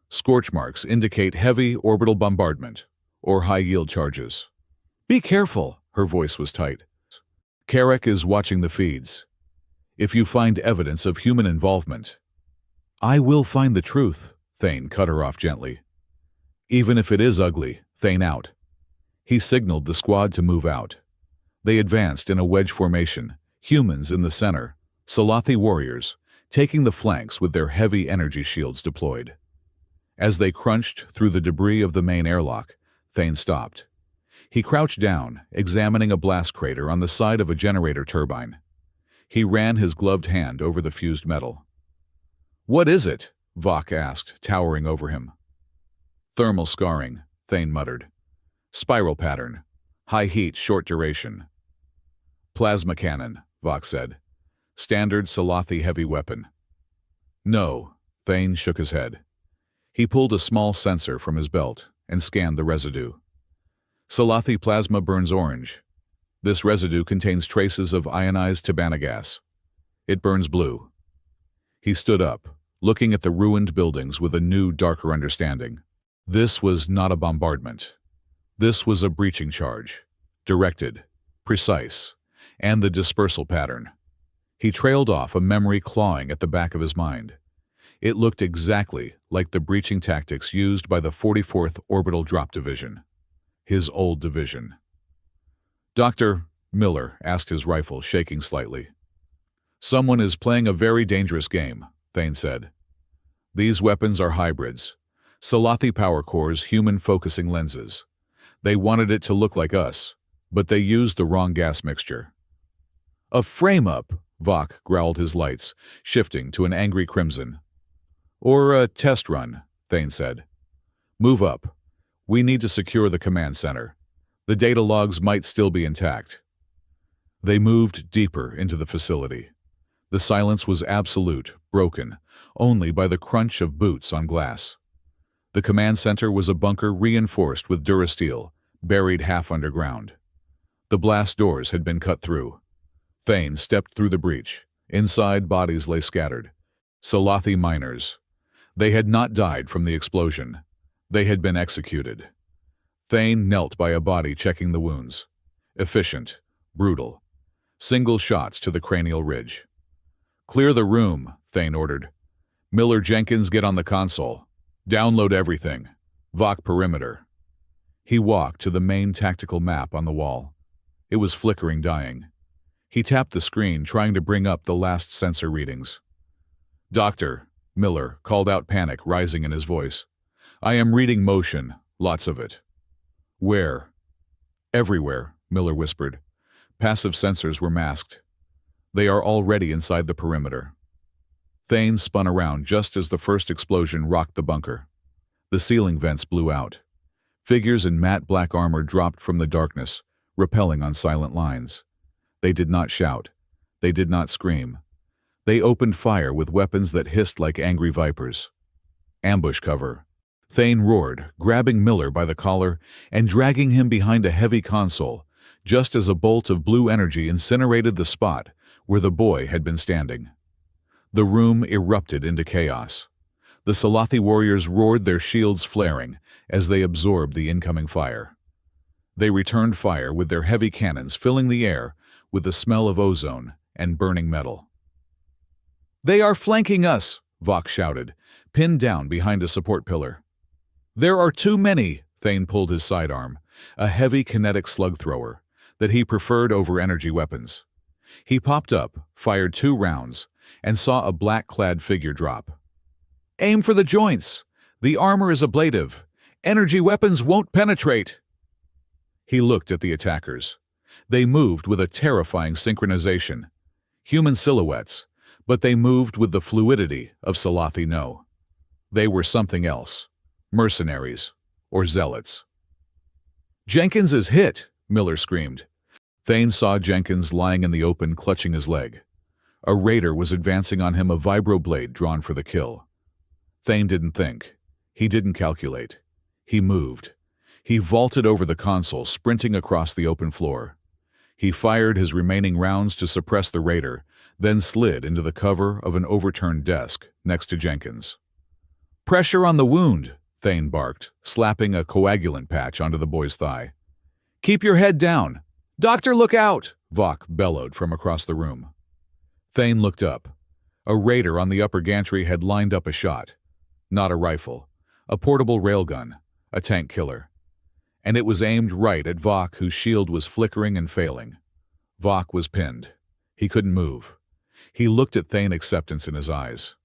Scorch marks indicate heavy orbital bombardment or high-yield charges. Be careful, her voice was tight. Carrick is watching the feeds. If you find evidence of human involvement, I will find the truth, Thane cut her off gently. Even if it is ugly, Thane out. He signaled the squad to move out. They advanced in a wedge formation, humans in the center, Salathi warriors, taking the flanks with their heavy energy shields deployed. As they crunched through the debris of the main airlock, Thane stopped. He crouched down, examining a blast crater on the side of a generator turbine. He ran his gloved hand over the fused metal. "What is it?" Vok asked, towering over him. "Thermal scarring," Thane muttered. "Spiral pattern. High heat, short duration." "Plasma cannon," Vok said. "Standard Scifi heavy weapon." "No," Thane shook his head. He pulled a small sensor from his belt and scanned the residue. "Scifi plasma burns orange. This residue contains traces of ionized Tabana gas. It burns blue." He stood up, looking at the ruined buildings with a new, darker understanding. This was not a bombardment. This was a breaching charge, directed, precise, and the dispersal pattern. He trailed off, a memory clawing at the back of his mind. It looked exactly like the breaching tactics used by the 44th Orbital Drop Division, his old division. "Dr. Miller," asked his rifle, shaking slightly. "Someone is playing a very dangerous game," Thane said. "These weapons are hybrids. Scifi power cores, human focusing lenses. They wanted it to look like us, but they used the wrong gas mixture." "A frame-up," Vok growled his lights, shifting to an angry crimson. "Or a test run," Thane said. "Move up. We need to secure the command center. The data logs might still be intact." They moved deeper into the facility. The silence was absolute, broken only by the crunch of boots on glass. The command center was a bunker reinforced with durasteel, buried half underground. The blast doors had been cut through. Thane stepped through the breach. Inside, bodies lay scattered. Scifi miners. They had not died from the explosion. They had been executed. Thane knelt by a body, checking the wounds. Efficient, brutal. Single shots to the cranial ridge. "Clear the room," Thane ordered. "Miller, Jenkins, get on the console. Download everything. Vok perimeter." He walked to the main tactical map on the wall. It was flickering, dying. He tapped the screen, trying to bring up the last sensor readings. "Doctor," Miller called out, panic rising in his voice. "I am reading motion, lots of it." "Where?" "Everywhere," Miller whispered. Passive sensors were masked. "They are already inside the perimeter." Thane spun around just as the first explosion rocked the bunker. The ceiling vents blew out. Figures in matte black armor dropped from the darkness, repelling on silent lines. They did not shout. They did not scream. They opened fire with weapons that hissed like angry vipers. "Ambush cover." Thane roared, grabbing Miller by the collar and dragging him behind a heavy console, just as a bolt of blue energy incinerated the spot where the boy had been standing. The room erupted into chaos. The Scifi warriors roared, their shields flaring as they absorbed the incoming fire. They returned fire with their heavy cannons, filling the air with the smell of ozone and burning metal. "They are flanking us!" Vok shouted, pinned down behind a support pillar. "There are too many!" Thane pulled his sidearm, a heavy kinetic slug thrower that he preferred over energy weapons. He popped up, fired 2 rounds, and saw a black-clad figure drop. "Aim for the joints! The armor is ablative. Energy weapons won't penetrate!" He looked at the attackers. They moved with a terrifying synchronization. Human silhouettes, but they moved with the fluidity of Scifi. No. They were something else. Mercenaries. Or zealots. "Jenkins is hit!" Miller screamed. Thane saw Jenkins lying in the open, clutching his leg. A raider was advancing on him, a vibroblade drawn for the kill. Thane didn't think. He didn't calculate. He moved. He vaulted over the console, sprinting across the open floor. He fired his remaining rounds to suppress the raider, then slid into the cover of an overturned desk next to Jenkins. "Pressure on the wound," Thane barked, slapping a coagulant patch onto the boy's thigh. "Keep your head down. Doctor, look out!" Vok bellowed from across the room. Thane looked up. A raider on the upper gantry had lined up a shot. Not a rifle. A portable railgun. A tank killer. And it was aimed right at Vok, whose shield was flickering and failing. Vok was pinned. He couldn't move. He looked at Thane, acceptance in his eyes.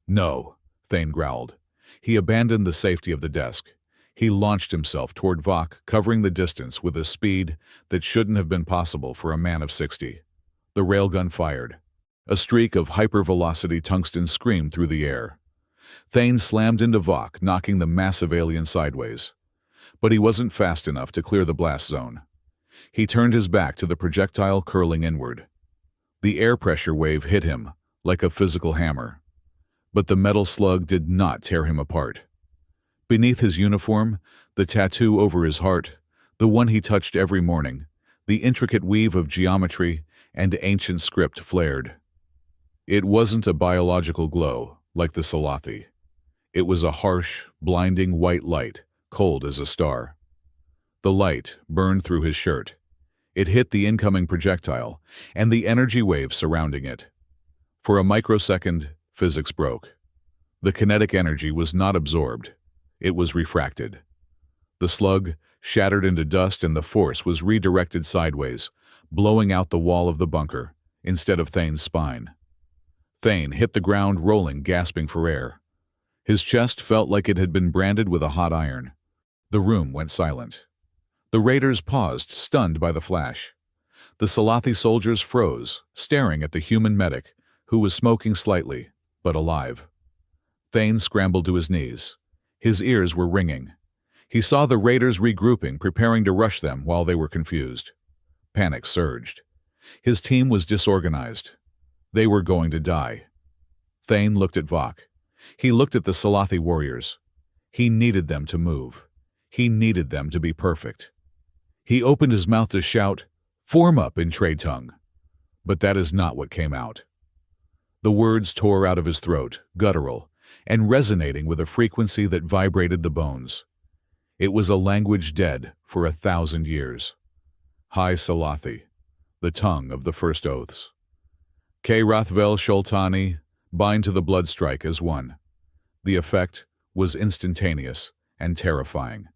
"No," Thane growled. He abandoned the safety of the desk. He launched himself toward Vok, covering the distance with a speed that shouldn't have been possible for a man of 60. The railgun fired. A streak of hypervelocity tungsten screamed through the air. Thane slammed into Vok, knocking the massive alien sideways. But he wasn't fast enough to clear the blast zone. He turned his back to the projectile curling inward. The air pressure wave hit him like a physical hammer. But the metal slug did not tear him apart. Beneath his uniform, the tattoo over his heart, the one he touched every morning, the intricate weave of geometry and ancient script flared. It wasn't a biological glow like the Scifi. It was a harsh, blinding white light, cold as a star. The light burned through his shirt. It hit the incoming projectile and the energy waves surrounding it. For a microsecond, physics broke. The kinetic energy was not absorbed. It was refracted. The slug shattered into dust and the force was redirected sideways, blowing out the wall of the bunker instead of Thane's spine. Thane hit the ground, rolling, gasping for air. His chest felt like it had been branded with a hot iron. The room went silent. The raiders paused, stunned by the flash. The Scifi soldiers froze, staring at the human medic, who was smoking slightly, but alive. Thane scrambled to his knees. His ears were ringing. He saw the raiders regrouping, preparing to rush them while they were confused. Panic surged. His team was disorganized. They were going to die. Thane looked at Vok. He looked at the Scifi warriors. He needed them to move. He needed them to be perfect. He opened his mouth to shout, "Form up," in trade tongue. But that is not what came out. The words tore out of his throat, guttural, and resonating with a frequency that vibrated the bones. It was a language dead for 1,000 years. High Scifi, the tongue of the first oaths. Ke Rathvel Sholtani, bind to the blood strike as one. The effect was instantaneous and terrifying.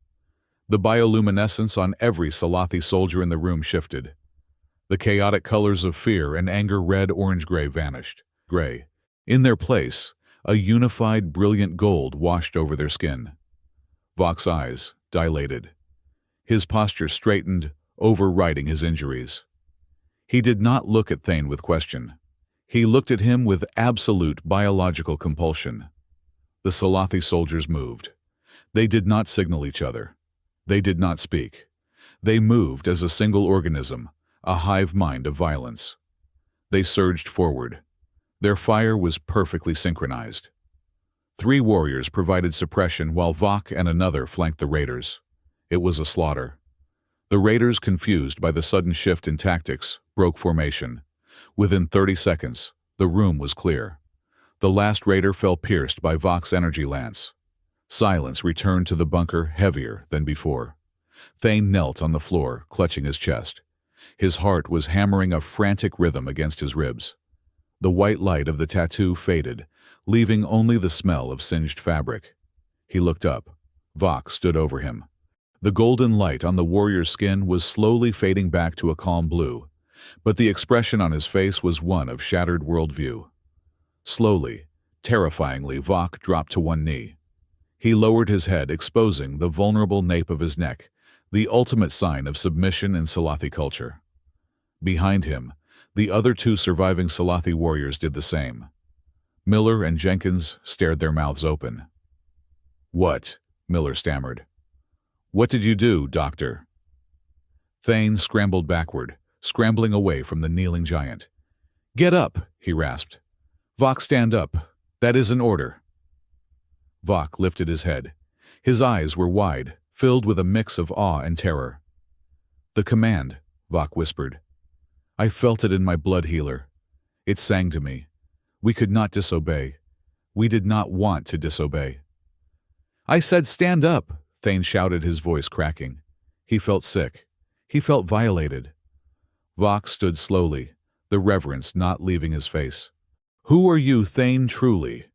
The bioluminescence on every Scifi soldier in the room shifted. The chaotic colors of fear and anger, red, orange, gray, vanished. Gray. In their place, a unified, brilliant gold washed over their skin. Vok's eyes dilated. His posture straightened, overriding his injuries. He did not look at Thane with question. He looked at him with absolute biological compulsion. The Scifi soldiers moved. They did not signal each other. They did not speak. They moved as a single organism, a hive mind of violence. They surged forward. Their fire was perfectly synchronized. 3 warriors provided suppression while Vok and another flanked the raiders. It was a slaughter. The raiders, confused by the sudden shift in tactics, broke formation. Within 30 seconds, the room was clear. The last raider fell, pierced by Vok's energy lance. Silence returned to the bunker, heavier than before. Thane knelt on the floor, clutching his chest. His heart was hammering a frantic rhythm against his ribs. The white light of the tattoo faded, leaving only the smell of singed fabric. He looked up. Vok stood over him. The golden light on the warrior's skin was slowly fading back to a calm blue, but the expression on his face was one of shattered worldview. Slowly, terrifyingly, Vok dropped to one knee. He lowered his head, exposing the vulnerable nape of his neck, the ultimate sign of submission in Scifi culture. Behind him, the other 2 surviving Scifi warriors did the same. Miller and Jenkins stared, their mouths open. "What?" Miller stammered. "What did you do, Doctor?" Thane scrambled backward, scrambling away from the kneeling giant. "Get up," he rasped. "Vok, stand up. That is an order." Vok lifted his head. His eyes were wide, filled with a mix of awe and terror. "The command," Vok whispered. "I felt it in my blood, healer. It sang to me. We could not disobey. We did not want to disobey." "I said stand up," Thane shouted, his voice cracking. He felt sick. He felt violated. Vok stood slowly, the reverence not leaving his face. "Who are you, Thane, truly?"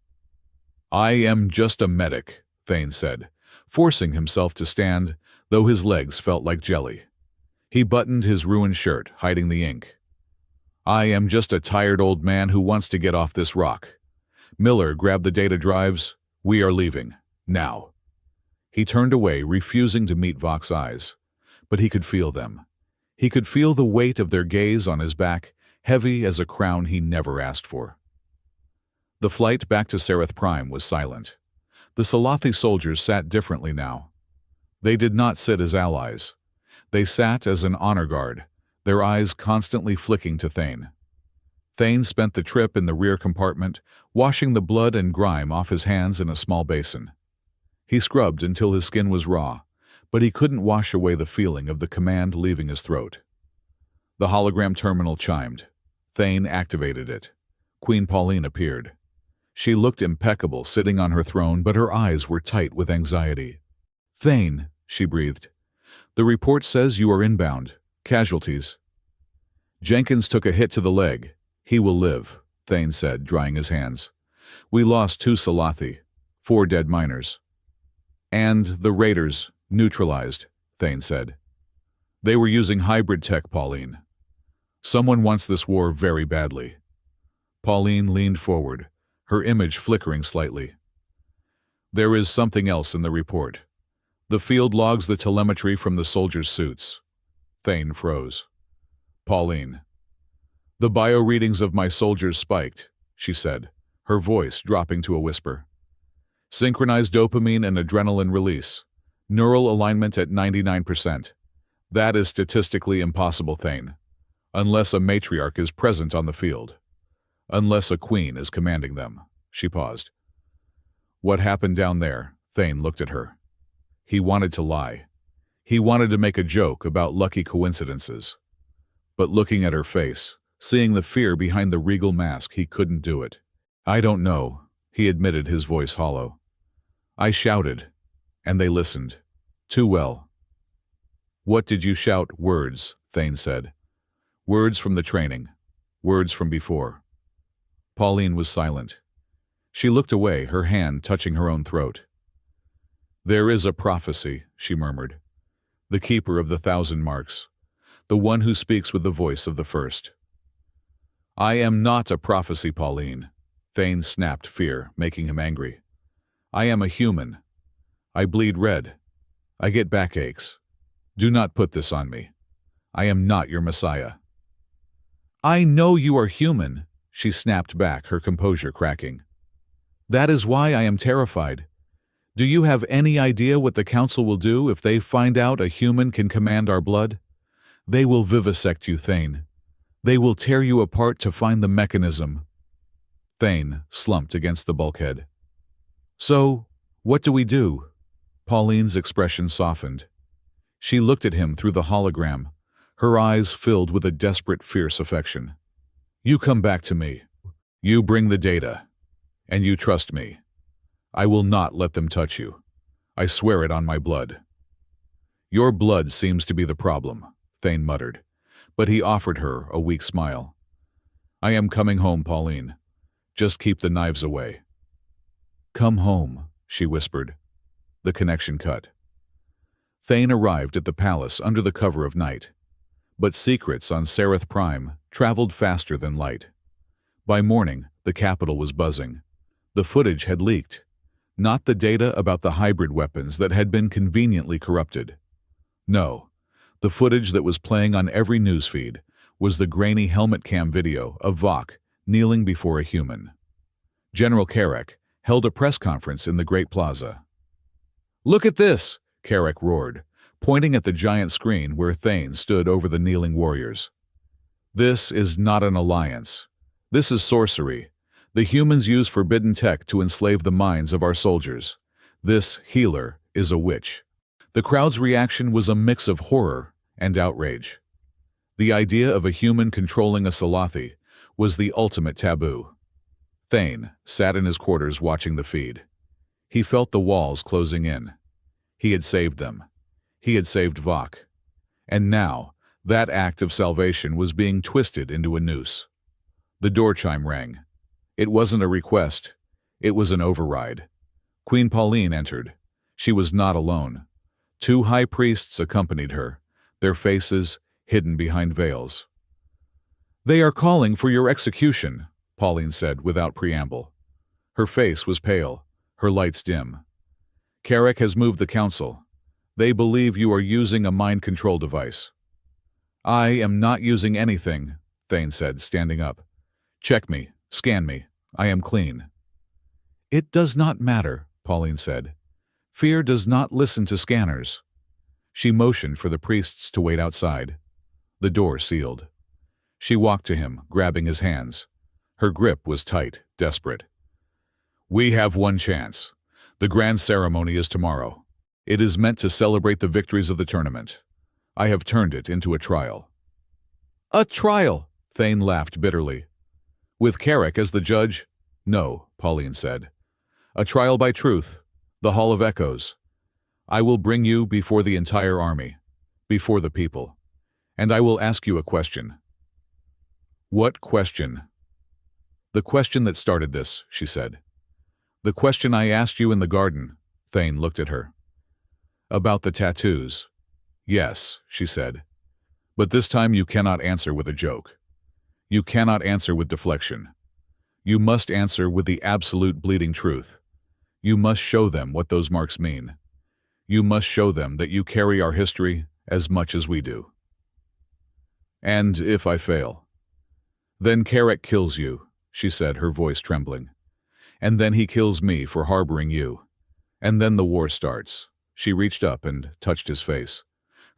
"I am just a medic," Thane said, forcing himself to stand, though his legs felt like jelly. He buttoned his ruined shirt, hiding the ink. I am just a tired old man who wants to get off this rock. Miller, grab the data drives. We are leaving. Now. He turned away, refusing to meet Vok's eyes. But he could feel them. He could feel the weight of their gaze on his back, heavy as a crown he never asked for. The flight back to Sereth Prime was silent. The Salathi soldiers sat differently now. They did not sit as allies. They sat as an honor guard, their eyes constantly flicking to Thane. Thane spent the trip in the rear compartment, washing the blood and grime off his hands in a small basin. He scrubbed until his skin was raw, but he couldn't wash away the feeling of the command leaving his throat. The hologram terminal chimed. Thane activated it. Queen Pauline appeared. She looked impeccable sitting on her throne, but her eyes were tight with anxiety. "Thane," she breathed. "The report says you are inbound. Casualties." "Jenkins took a hit to the leg. He will live," Thane said, drying his hands. "We lost 2 Salathi, 4 dead miners." "And the raiders neutralized," Thane said. "They were using hybrid tech, Pauline. Someone wants this war very badly." Pauline leaned forward, her image flickering slightly. "There is something else in the report. The field logs the telemetry from the soldiers' suits." Thane froze. "Pauline." "The bio readings of my soldiers spiked," she said, her voice dropping to a whisper. "Synchronized dopamine and adrenaline release. Neural alignment at 99%. That is statistically impossible, Thane. Unless a matriarch is present on the field. Unless a queen is commanding them." She paused. "What happened down there?" Thane looked at her. He wanted to lie. He wanted to make a joke about lucky coincidences. But looking at her face, seeing the fear behind the regal mask, he couldn't do it. "I don't know," he admitted, his voice hollow. "I shouted, and they listened. Too well." "What did you shout?" "Words," Thane said. "Words from the training. Words from before." Pauline was silent. She looked away, her hand touching her own throat. "There is a prophecy," she murmured. "The keeper of the 1,000 marks. The one who speaks with the voice of the first." "I am not a prophecy, Pauline." Thane snapped, fear making him angry. "I am a human. I bleed red. I get backaches. Do not put this on me. I am not your messiah." "I know you are human," she snapped back, her composure cracking. "That is why I am terrified. Do you have any idea what the council will do if they find out a human can command our blood? They will vivisect you, Thane. They will tear you apart to find the mechanism." Thane slumped against the bulkhead. "So, what do we do?" Pauline's expression softened. She looked at him through the hologram, her eyes filled with a desperate, fierce affection. "You come back to me. You bring the data. And you trust me. I will not let them touch you. I swear it on my blood." "Your blood seems to be the problem," Thane muttered, but he offered her a weak smile. "I am coming home, Pauline. Just keep the knives away." "Come home," she whispered. The connection cut. Thane arrived at the palace under the cover of night. But secrets on Sereth Prime traveled faster than light. By morning, the capital was buzzing. The footage had leaked. Not the data about the hybrid weapons that had been conveniently corrupted. No, the footage that was playing on every newsfeed was the grainy helmet cam video of Vok kneeling before a human. General Carrick held a press conference in the Great Plaza. "Look at this!" Carrick roared, pointing at the giant screen where Thane stood over the kneeling warriors. "This is not an alliance. This is sorcery. The humans use forbidden tech to enslave the minds of our soldiers. This healer is a witch." The crowd's reaction was a mix of horror and outrage. The idea of a human controlling a Salathi was the ultimate taboo. Thane sat in his quarters watching the feed. He felt the walls closing in. He had saved them. He had saved Vok. And now, that act of salvation was being twisted into a noose. The door chime rang. It wasn't a request. It was an override. Queen Pauline entered. She was not alone. 2 high priests accompanied her, their faces hidden behind veils. "They are calling for your execution," Pauline said without preamble. Her face was pale, her lights dim. "Carrick has moved the council. They believe you are using a mind control device." "I am not using anything," Thane said, standing up. "Check me, scan me. I am clean." "It does not matter," Pauline said. "Fear does not listen to scanners." She motioned for the priests to wait outside. The door sealed. She walked to him, grabbing his hands. Her grip was tight, desperate. "We have one chance. The grand ceremony is tomorrow. It is meant to celebrate the victories of the tournament. I have turned it into a trial." "A trial?" Thane laughed bitterly. "With Carrick as the judge?" "No," Pauline said. "A trial by truth, the Hall of Echoes. I will bring you before the entire army, before the people, and I will ask you a question." "What question?" "The question that started this," she said. "The question I asked you in the garden." Thane looked at her. "About the tattoos." "Yes," she said. "But this time you cannot answer with a joke. You cannot answer with deflection. You must answer with the absolute bleeding truth. You must show them what those marks mean. You must show them that you carry our history as much as we do." "And if I fail?" "Then Carrick kills you," she said, her voice trembling. "And then he kills me for harboring you. And then the war starts." She reached up and touched his face.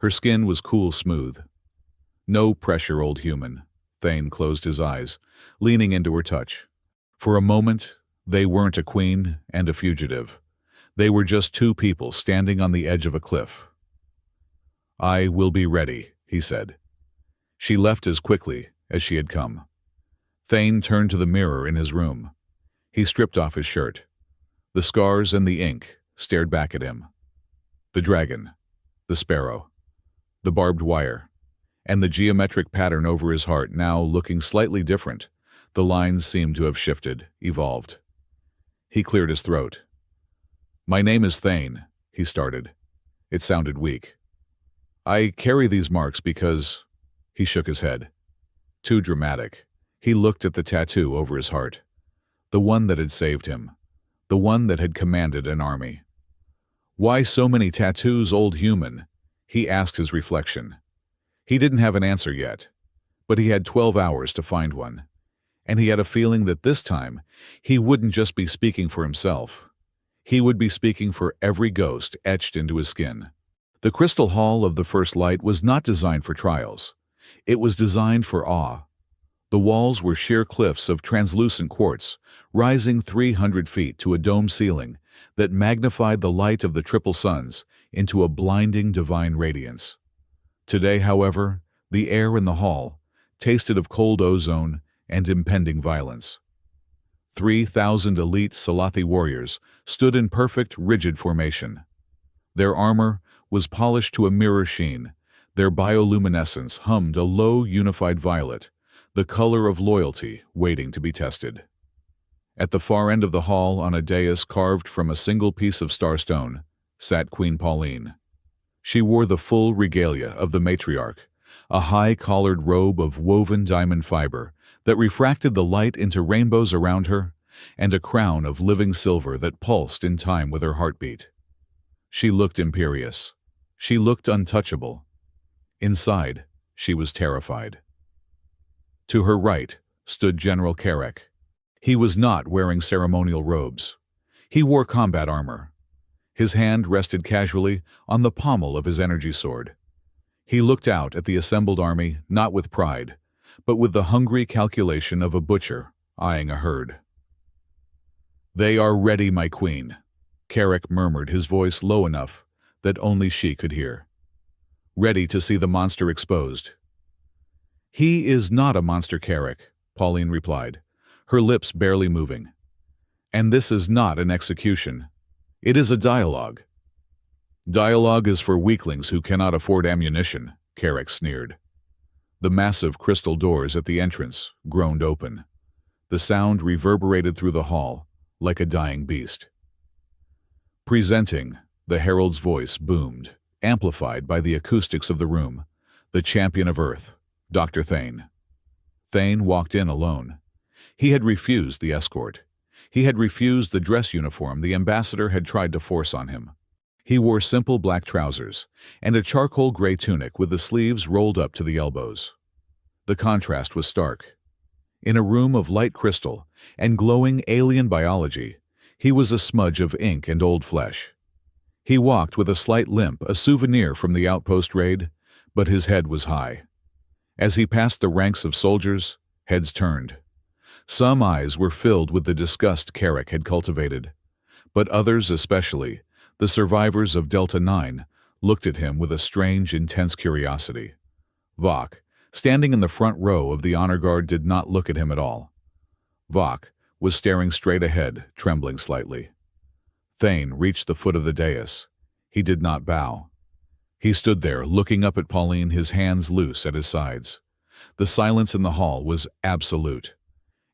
Her skin was cool smooth. "No pressure, old human." Thane closed his eyes, leaning into her touch. For a moment, they weren't a queen and a fugitive. They were just two people standing on the edge of a cliff. "I will be ready," he said. She left as quickly as she had come. Thane turned to the mirror in his room. He stripped off his shirt. The scars and the ink stared back at him. The dragon, the sparrow, the barbed wire, and the geometric pattern over his heart now looking slightly different. The lines seemed to have shifted, evolved. He cleared his throat. "My name is Thane," he started. It sounded weak. "I carry these marks because—" He shook his head. Too dramatic. He looked at the tattoo over his heart. The one that had saved him. The one that had commanded an army. "Why so many tattoos, old human?" he asked his reflection. He didn't have an answer yet, but he had 12 hours to find one. And he had a feeling that this time he wouldn't just be speaking for himself. He would be speaking for every ghost etched into his skin. The crystal hall of the First Light was not designed for trials. It was designed for awe. The walls were sheer cliffs of translucent quartz, rising 300 feet to a dome ceiling that magnified the light of the triple suns into a blinding divine radiance. Today, however, the air in the hall tasted of cold ozone and impending violence. 3,000 elite Salathi warriors stood in perfect, rigid formation. Their armor was polished to a mirror sheen. Their bioluminescence hummed a low, unified violet, the color of loyalty waiting to be tested. At the far end of the hall, on a dais carved from a single piece of starstone, sat Queen Pauline. She wore the full regalia of the matriarch, a high-collared robe of woven diamond fiber that refracted the light into rainbows around her, and a crown of living silver that pulsed in time with her heartbeat. She looked imperious. She looked untouchable. Inside, she was terrified. To her right stood General Carrick. He was not wearing ceremonial robes. He wore combat armor. His hand rested casually on the pommel of his energy sword. He looked out at the assembled army not with pride, but with the hungry calculation of a butcher eyeing a herd. "They are ready, my queen," Carrick murmured, his voice low enough that only she could hear. "Ready to see the monster exposed." "He is not a monster, Carrick," Pauline replied, her lips barely moving. "And this is not an execution. It is a dialogue." "Dialogue is for weaklings who cannot afford ammunition," Carrick sneered. The massive crystal doors at the entrance groaned open. The sound reverberated through the hall like a dying beast. "Presenting," the herald's voice boomed, amplified by the acoustics of the room, "the champion of Earth, Dr. Thane." Thane walked in alone. He had refused the escort. He had refused the dress uniform the ambassador had tried to force on him. He wore simple black trousers and a charcoal gray tunic with the sleeves rolled up to the elbows. The contrast was stark. In a room of light crystal and glowing alien biology, he was a smudge of ink and old flesh. He walked with a slight limp, a souvenir from the outpost raid, but his head was high. As he passed the ranks of soldiers, heads turned. Some eyes were filled with the disgust Carrick had cultivated, but others, especially the survivors of Delta 9, looked at him with a strange, intense curiosity. Vok, standing in the front row of the honor guard, did not look at him at all. Vok was staring straight ahead, trembling slightly. Thane reached the foot of the dais. He did not bow. He stood there, looking up at Pauline, his hands loose at his sides. The silence in the hall was absolute.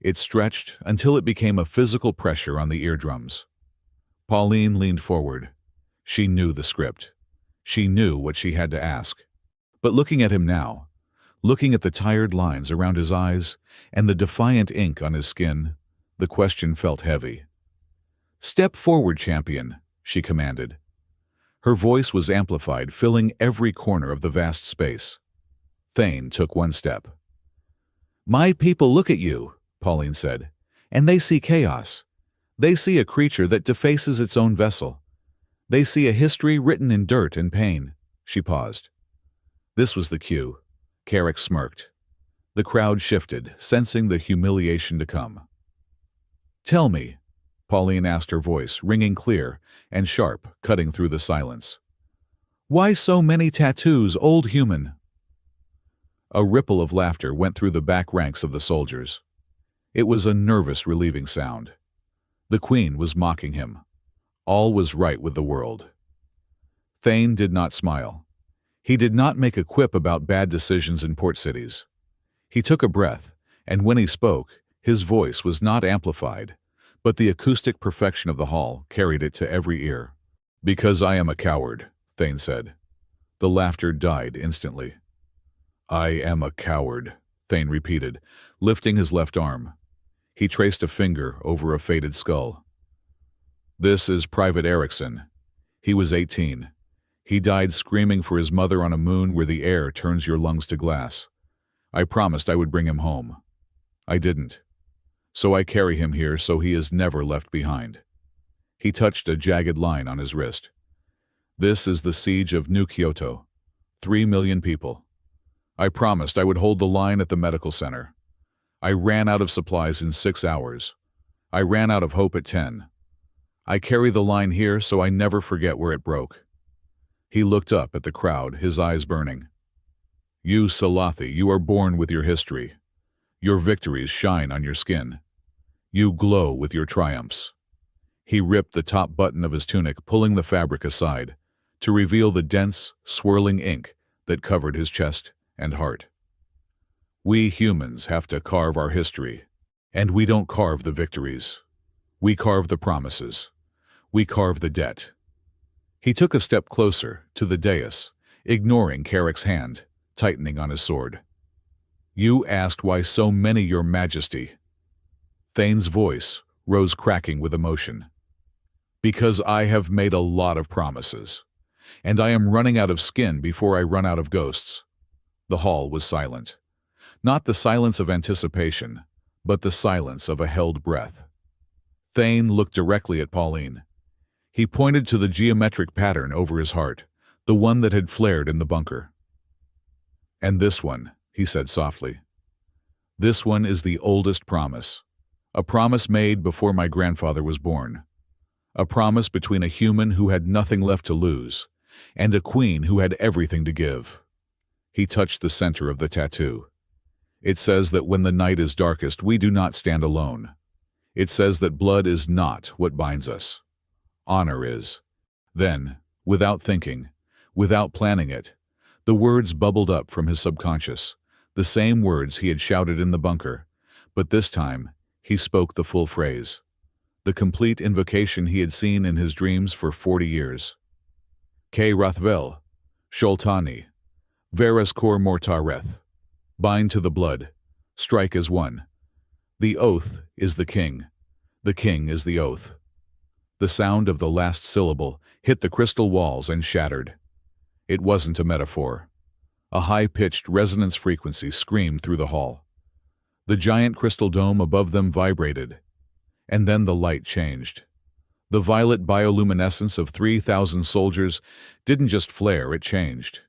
It stretched until it became a physical pressure on the eardrums. Pauline leaned forward. She knew the script. She knew what she had to ask. But looking at him now, looking at the tired lines around his eyes and the defiant ink on his skin, the question felt heavy. "Step forward, champion," she commanded. Her voice was amplified, filling every corner of the vast space. Thane took one step. "My people look at you," Pauline said, "and they see chaos. They see a creature that defaces its own vessel. They see a history written in dirt and pain." She paused. This was the cue. Carrick smirked. The crowd shifted, sensing the humiliation to come. "Tell me," Pauline asked, her voice ringing clear and sharp, cutting through the silence. "Why so many tattoos, old human?" A ripple of laughter went through the back ranks of the soldiers. It was a nervous, relieving sound. The Queen was mocking him. All was right with the world. Thane did not smile. He did not make a quip about bad decisions in port cities. He took a breath, and when he spoke, his voice was not amplified, but the acoustic perfection of the hall carried it to every ear. "Because I am a coward," Thane said. The laughter died instantly. "I am a coward," Thane repeated, lifting his left arm. He traced a finger over a faded skull. "This is Private Erickson. He was 18. He died screaming for his mother on a moon where the air turns your lungs to glass. I promised I would bring him home. I didn't. So I carry him here so he is never left behind." He touched a jagged line on his wrist. "This is the siege of New Kyoto. 3 million people. I promised I would hold the line at the medical center. I ran out of supplies in 6 hours. I ran out of hope at 10. I carry the line here so I never forget where it broke." He looked up at the crowd, his eyes burning. "You, Salathi, you are born with your history. Your victories shine on your skin. You glow with your triumphs." He ripped the top button of his tunic, pulling the fabric aside, to reveal the dense, swirling ink that covered his chest and heart. "We humans have to carve our history, and we don't carve the victories. We carve the promises. We carve the debt." He took a step closer to the dais, ignoring Carrick's hand, tightening on his sword. "You asked why so many, Your Majesty." Thane's voice rose, cracking with emotion. "Because I have made a lot of promises, and I am running out of skin before I run out of ghosts." The hall was silent. Not the silence of anticipation, but the silence of a held breath. Thane looked directly at Pauline. He pointed to the geometric pattern over his heart, the one that had flared in the bunker. "And this one," he said softly. "This one is the oldest promise. A promise made before my grandfather was born. A promise between a human who had nothing left to lose and a queen who had everything to give." He touched the center of the tattoo. "It says that when the night is darkest, we do not stand alone. It says that blood is not what binds us. Honor is." Then, without thinking, without planning it, the words bubbled up from his subconscious, the same words he had shouted in the bunker, but this time he spoke the full phrase, the complete invocation he had seen in his dreams for 40 years. "Ke Rathvel, Sholtani, Veras Kor Mortareth." Bind to the blood, Strike as one. The oath is the king. The king is the oath. The sound of the last syllable hit the crystal walls and shattered. It wasn't a metaphor. A high-pitched resonance frequency screamed through the hall. The giant crystal dome above them vibrated. And then the light changed. The violet bioluminescence of 3,000 soldiers didn't just flare, it changed.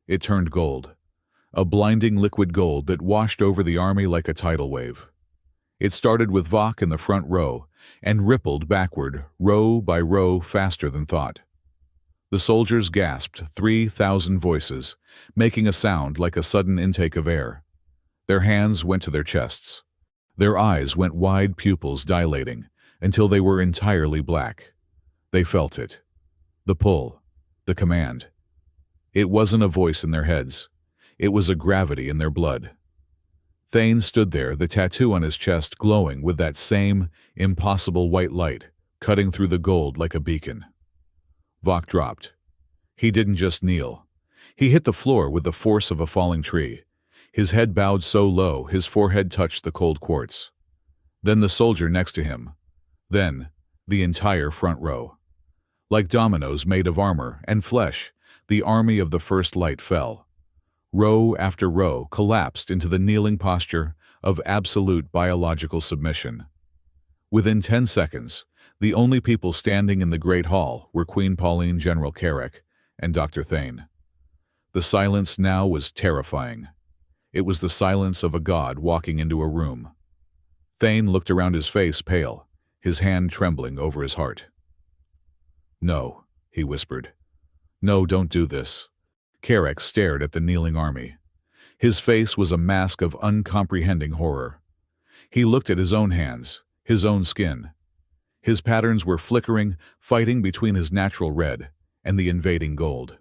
It turned gold. A blinding liquid gold that washed over the army like a tidal wave. It started with Vok in the front row and rippled backward, row by row, faster than thought. The soldiers gasped, 3,000 voices, making a sound like a sudden intake of air. Their hands went to their chests. Their eyes went wide, pupils dilating, until they were entirely black. They felt it. The pull. The command. It wasn't a voice in their heads. It was a gravity in their blood. Thane stood there, the tattoo on his chest glowing with that same, impossible white light, cutting through the gold like a beacon. Vok dropped. He didn't just kneel. He hit the floor with the force of a falling tree. His head bowed so low, his forehead touched the cold quartz. Then the soldier next to him. Then, the entire front row. Like dominoes made of armor and flesh, the army of the first light fell. Row after row collapsed into the kneeling posture of absolute biological submission. Within 10 seconds, the only people standing in the Great Hall were Queen Pauline, General Carrick, and Dr. Thane. The silence now was terrifying. It was the silence of a god walking into a room. Thane looked around, his face pale, his hand trembling over his heart. "No," he whispered. "No, don't do this." Carrick stared at the kneeling army. His face was a mask of uncomprehending horror. He looked at his own hands, his own skin. His patterns were flickering, fighting between his natural red and the invading gold.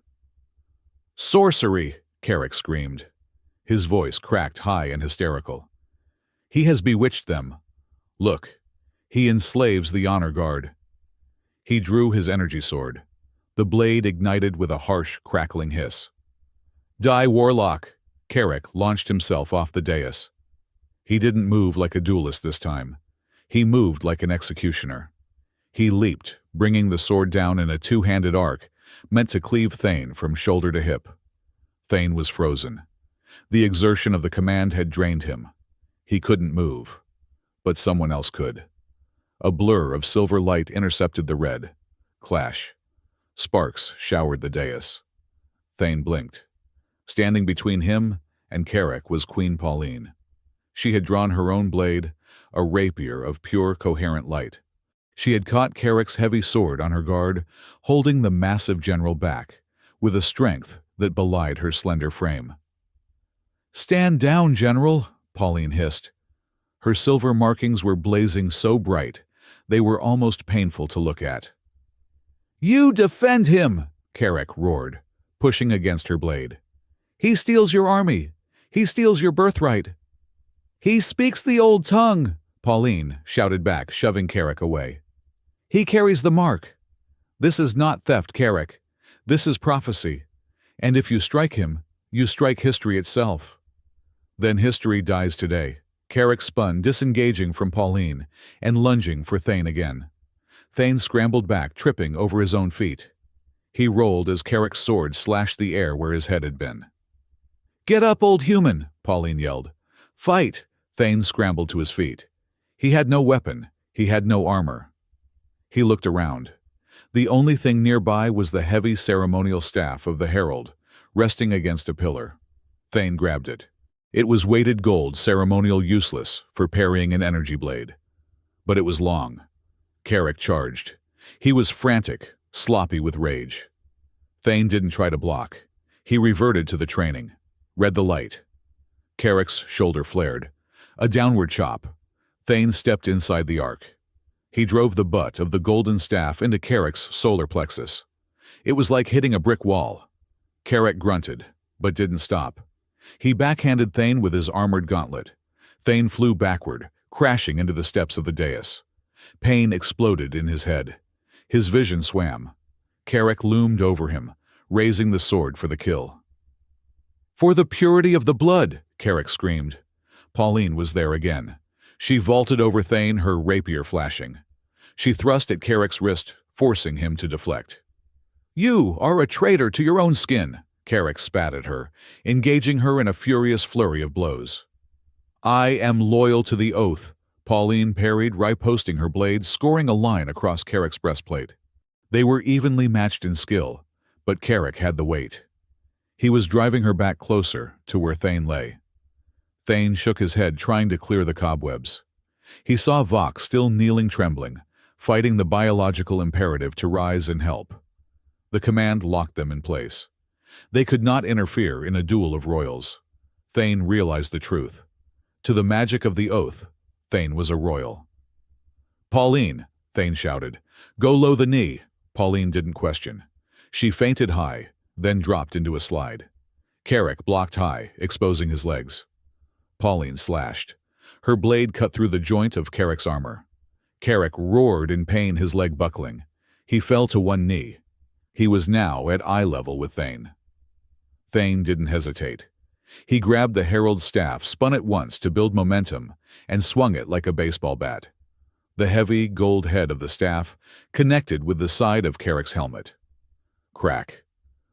"Sorcery!" Carrick screamed. His voice cracked high and hysterical. "He has bewitched them. Look, he enslaves the honor guard." He drew his energy sword. The blade ignited with a harsh, crackling hiss. "Die, warlock!" Carrick launched himself off the dais. He didn't move like a duelist this time. He moved like an executioner. He leaped, bringing the sword down in a two-handed arc, meant to cleave Thane from shoulder to hip. Thane was frozen. The exertion of the command had drained him. He couldn't move. But someone else could. A blur of silver light intercepted the red. Clash. Sparks showered the dais. Thane blinked. Standing between him and Carrick was Queen Pauline. She had drawn her own blade, a rapier of pure, coherent light. She had caught Carrick's heavy sword on her guard, holding the massive general back, with a strength that belied her slender frame. "Stand down, General," Pauline hissed. Her silver markings were blazing so bright, they were almost painful to look at. "You defend him!" Carrick roared, pushing against her blade. "He steals your army. He steals your birthright." "He speaks the old tongue," Pauline shouted back, shoving Carrick away. "He carries the mark. This is not theft, Carrick. This is prophecy. And if you strike him, you strike history itself." Then history dies today. Carrick spun, disengaging from Pauline and lunging for Thane again. Thane scrambled back, tripping over his own feet. He rolled as Carrick's sword slashed the air where his head had been. "Get up, old human!" Pauline yelled. "Fight!" Thane scrambled to his feet. He had no weapon. He had no armor. He looked around. The only thing nearby was the heavy ceremonial staff of the herald, resting against a pillar. Thane grabbed it. It was weighted gold, ceremonial, useless for parrying an energy blade. But it was long. Carrick charged. He was frantic, sloppy with rage. Thane didn't try to block. He reverted to the training. Read the light. Carrick's shoulder flared. A downward chop. Thane stepped inside the arc. He drove the butt of the golden staff into Carrick's solar plexus. It was like hitting a brick wall. Carrick grunted, but didn't stop. He backhanded Thane with his armored gauntlet. Thane flew backward, crashing into the steps of the dais. Pain exploded in his head. His vision swam. Carrick loomed over him, raising the sword for the kill. "For the purity of the blood!" Carrick screamed. Pauline was there again. She vaulted over Thane, her rapier flashing. She thrust at Carrick's wrist, forcing him to deflect. "You are a traitor to your own skin," Carrick spat at her, engaging her in a furious flurry of blows. "I am loyal to the oath," Pauline parried, riposting her blade, scoring a line across Carrick's breastplate. They were evenly matched in skill, but Carrick had the weight. He was driving her back closer to where Thane lay. Thane shook his head, trying to clear the cobwebs. He saw Vox still kneeling, trembling, fighting the biological imperative to rise and help. The command locked them in place. They could not interfere in a duel of royals. Thane realized the truth. To the magic of the oath, Thane was a royal. "Pauline," Thane shouted. "Go low the knee." Pauline didn't question. She feinted high, then dropped into a slide. Carrick blocked high, exposing his legs. Pauline slashed. Her blade cut through the joint of Carrick's armor. Carrick roared in pain, his leg buckling. He fell to one knee. He was now at eye level with Thane. Thane didn't hesitate. He grabbed the herald's staff, spun it once to build momentum, and swung it like a baseball bat. The heavy, gold head of the staff connected with the side of Carrick's helmet. Crack.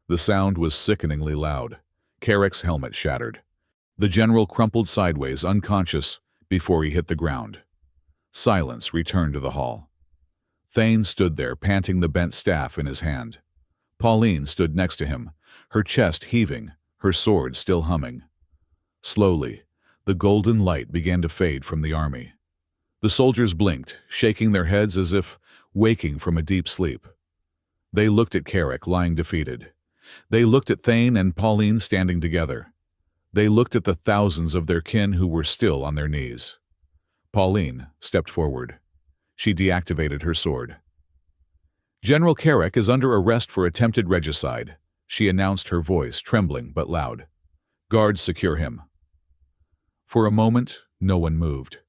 The sound was sickeningly loud. Carrick's helmet shattered. The general crumpled sideways, unconscious, before he hit the ground. Silence returned to the hall. Thane stood there, panting, the bent staff in his hand. Pauline stood next to him, her chest heaving, her sword still humming. Slowly, the golden light began to fade from the army. The soldiers blinked, shaking their heads as if waking from a deep sleep. They looked at Carrick, lying defeated. They looked at Thane and Pauline standing together. They looked at the thousands of their kin who were still on their knees. Pauline stepped forward. She deactivated her sword. "General Carrick is under arrest for attempted regicide," she announced, her voice trembling but loud. "Guards secure him." For a moment, no one moved.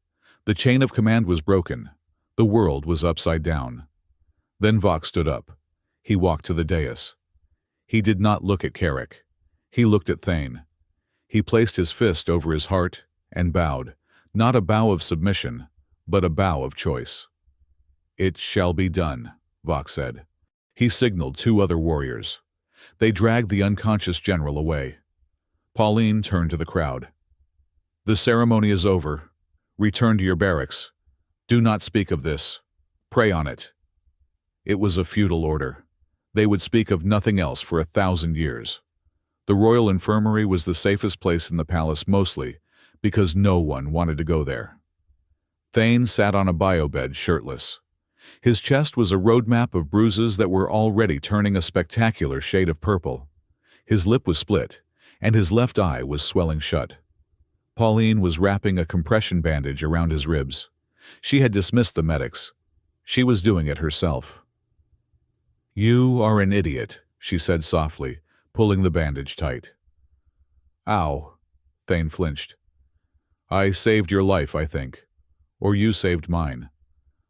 The chain of command was broken. The world was upside down. Then Vox stood up. He walked to the dais. He did not look at Carrick. He looked at Thane. He placed his fist over his heart and bowed, not a bow of submission, but a bow of choice. "It shall be done," Vox said. He signaled two other warriors. They dragged the unconscious general away. Pauline turned to the crowd. "The ceremony is over. Return to your barracks. Do not speak of this. Pray on it." It was a futile order. They would speak of nothing else for 1,000 years. The royal infirmary was the safest place in the palace, mostly because no one wanted to go there. Thane sat on a biobed, shirtless. His chest was a roadmap of bruises that were already turning a spectacular shade of purple. His lip was split, and his left eye was swelling shut. Pauline was wrapping a compression bandage around his ribs. She had dismissed the medics. She was doing it herself. "You are an idiot," she said softly, pulling the bandage tight. "Ow," Thane flinched. "I saved your life, I think. Or you saved mine.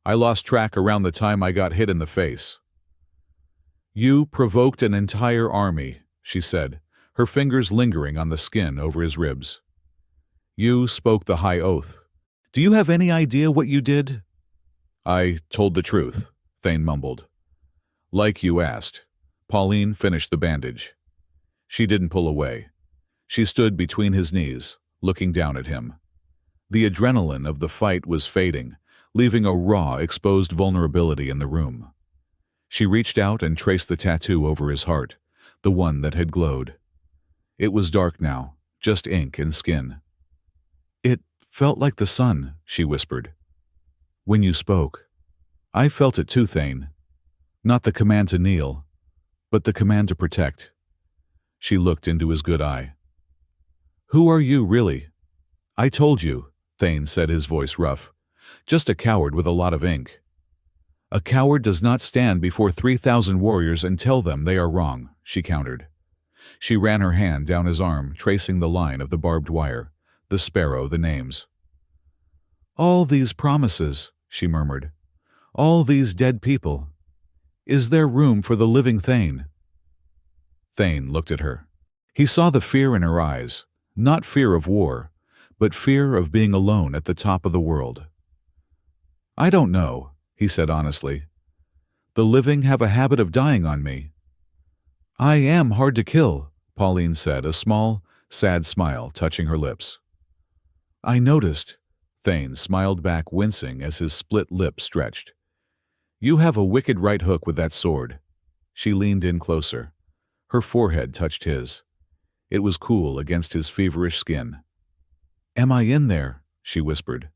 I lost track around the time I got hit in the face." "You provoked an entire army," she said, her fingers lingering on the skin over his ribs. "You spoke the high oath. Do you have any idea what you did?" "I told the truth," Thane mumbled. "Like you asked." Pauline finished the bandage. She didn't pull away. She stood between his knees, looking down at him. The adrenaline of the fight was fading, leaving a raw, exposed vulnerability in the room. She reached out and traced the tattoo over his heart, the one that had glowed. It was dark now, just ink and skin. "It felt like the sun," she whispered. "When you spoke. I felt it too, Thane. Not the command to kneel, but the command to protect." She looked into his good eye. "Who are you, really?" "I told you," Thane said, his voice rough. "Just a coward with a lot of ink." "A coward does not stand before 3,000 warriors and tell them they are wrong," she countered. She ran her hand down his arm, tracing the line of the barbed wire, the sparrow, the names. "All these promises," she murmured. "All these dead people. Is there room for the living Thane?" Thane looked at her. He saw the fear in her eyes, not fear of war, but fear of being alone at the top of the world. "I don't know," he said honestly. "The living have a habit of dying on me." "I am hard to kill," Pauline said, a small, sad smile touching her lips. "I noticed," Thane smiled back, wincing as his split lip stretched. "You have a wicked right hook with that sword." She leaned in closer. Her forehead touched his. It was cool against his feverish skin. "Am I in there?" she whispered.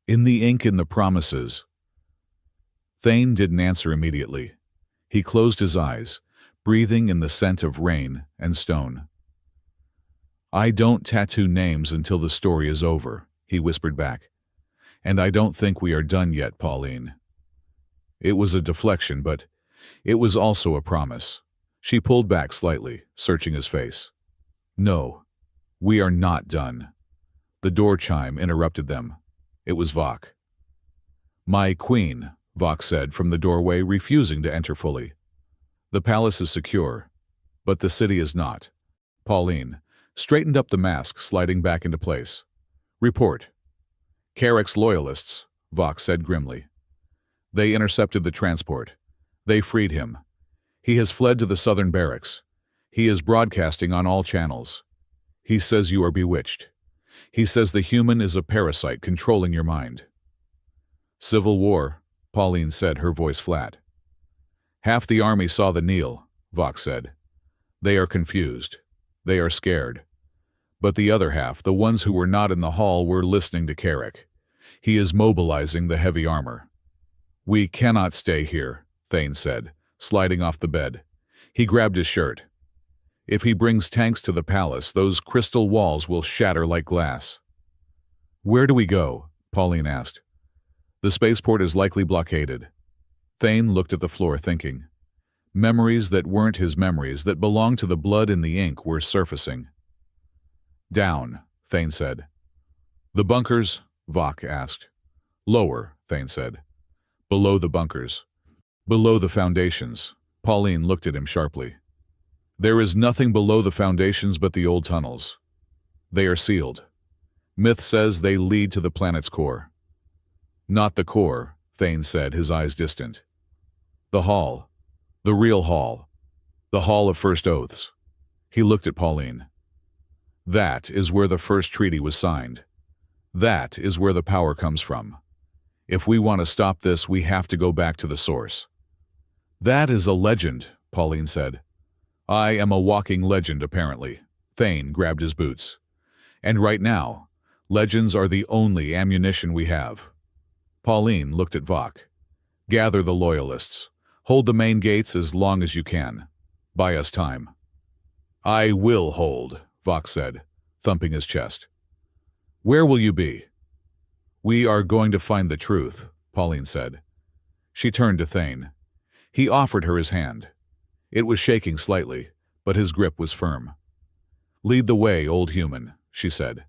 "In the ink in the promises." Thane didn't answer immediately. He closed his eyes, breathing in the scent of rain and stone. "I don't tattoo names until the story is over," he whispered back. "And I don't think we are done yet, Pauline." It was a deflection, but it was also a promise. She pulled back slightly, searching his face. "No, we are not done." The door chime interrupted them. It was Vok. "My queen," Vok said from the doorway, refusing to enter fully. "The palace is secure, but the city is not." Pauline straightened up the mask, sliding back into place. "Report." "Carrick's loyalists," Vok said grimly. "They intercepted the transport. They freed him. He has fled to the southern barracks. He is broadcasting on all channels. He says you are bewitched. He says the human is a parasite controlling your mind." "Civil war," Pauline said, her voice flat. "Half the army saw the kneel," Vok said. "They are confused. They are scared. But the other half, the ones who were not in the hall, were listening to Carrick. He is mobilizing the heavy armor." "We cannot stay here," Thane said, sliding off the bed. He grabbed his shirt. "If he brings tanks to the palace, those crystal walls will shatter like glass." "Where do we go?" Pauline asked. "The spaceport is likely blockaded." Thane looked at the floor, thinking. Memories that weren't his memories, that belonged to the blood in the ink, were surfacing. "Down," Thane said. "The bunkers?" Vok asked. "Lower," Thane said. "Below the bunkers. Below the foundations." Pauline looked at him sharply. "There is nothing below the foundations but the old tunnels. They are sealed. Myth says they lead to the planet's core." "Not the core," Thane said, his eyes distant. "The hall. The real hall. The hall of first oaths." He looked at Pauline. "That is where the first treaty was signed. That is where the power comes from. If we want to stop this, we have to go back to the source." "That is a legend," Pauline said. "I am a walking legend, apparently." Thane grabbed his boots. "And right now, legends are the only ammunition we have." Pauline looked at Vok. "Gather the loyalists. Hold the main gates as long as you can. Buy us time." "I will hold," Vok said, thumping his chest. "Where will you be?" "We are going to find the truth," Pauline said. She turned to Thane. He offered her his hand. It was shaking slightly, but his grip was firm. "Lead the way, old human," she said.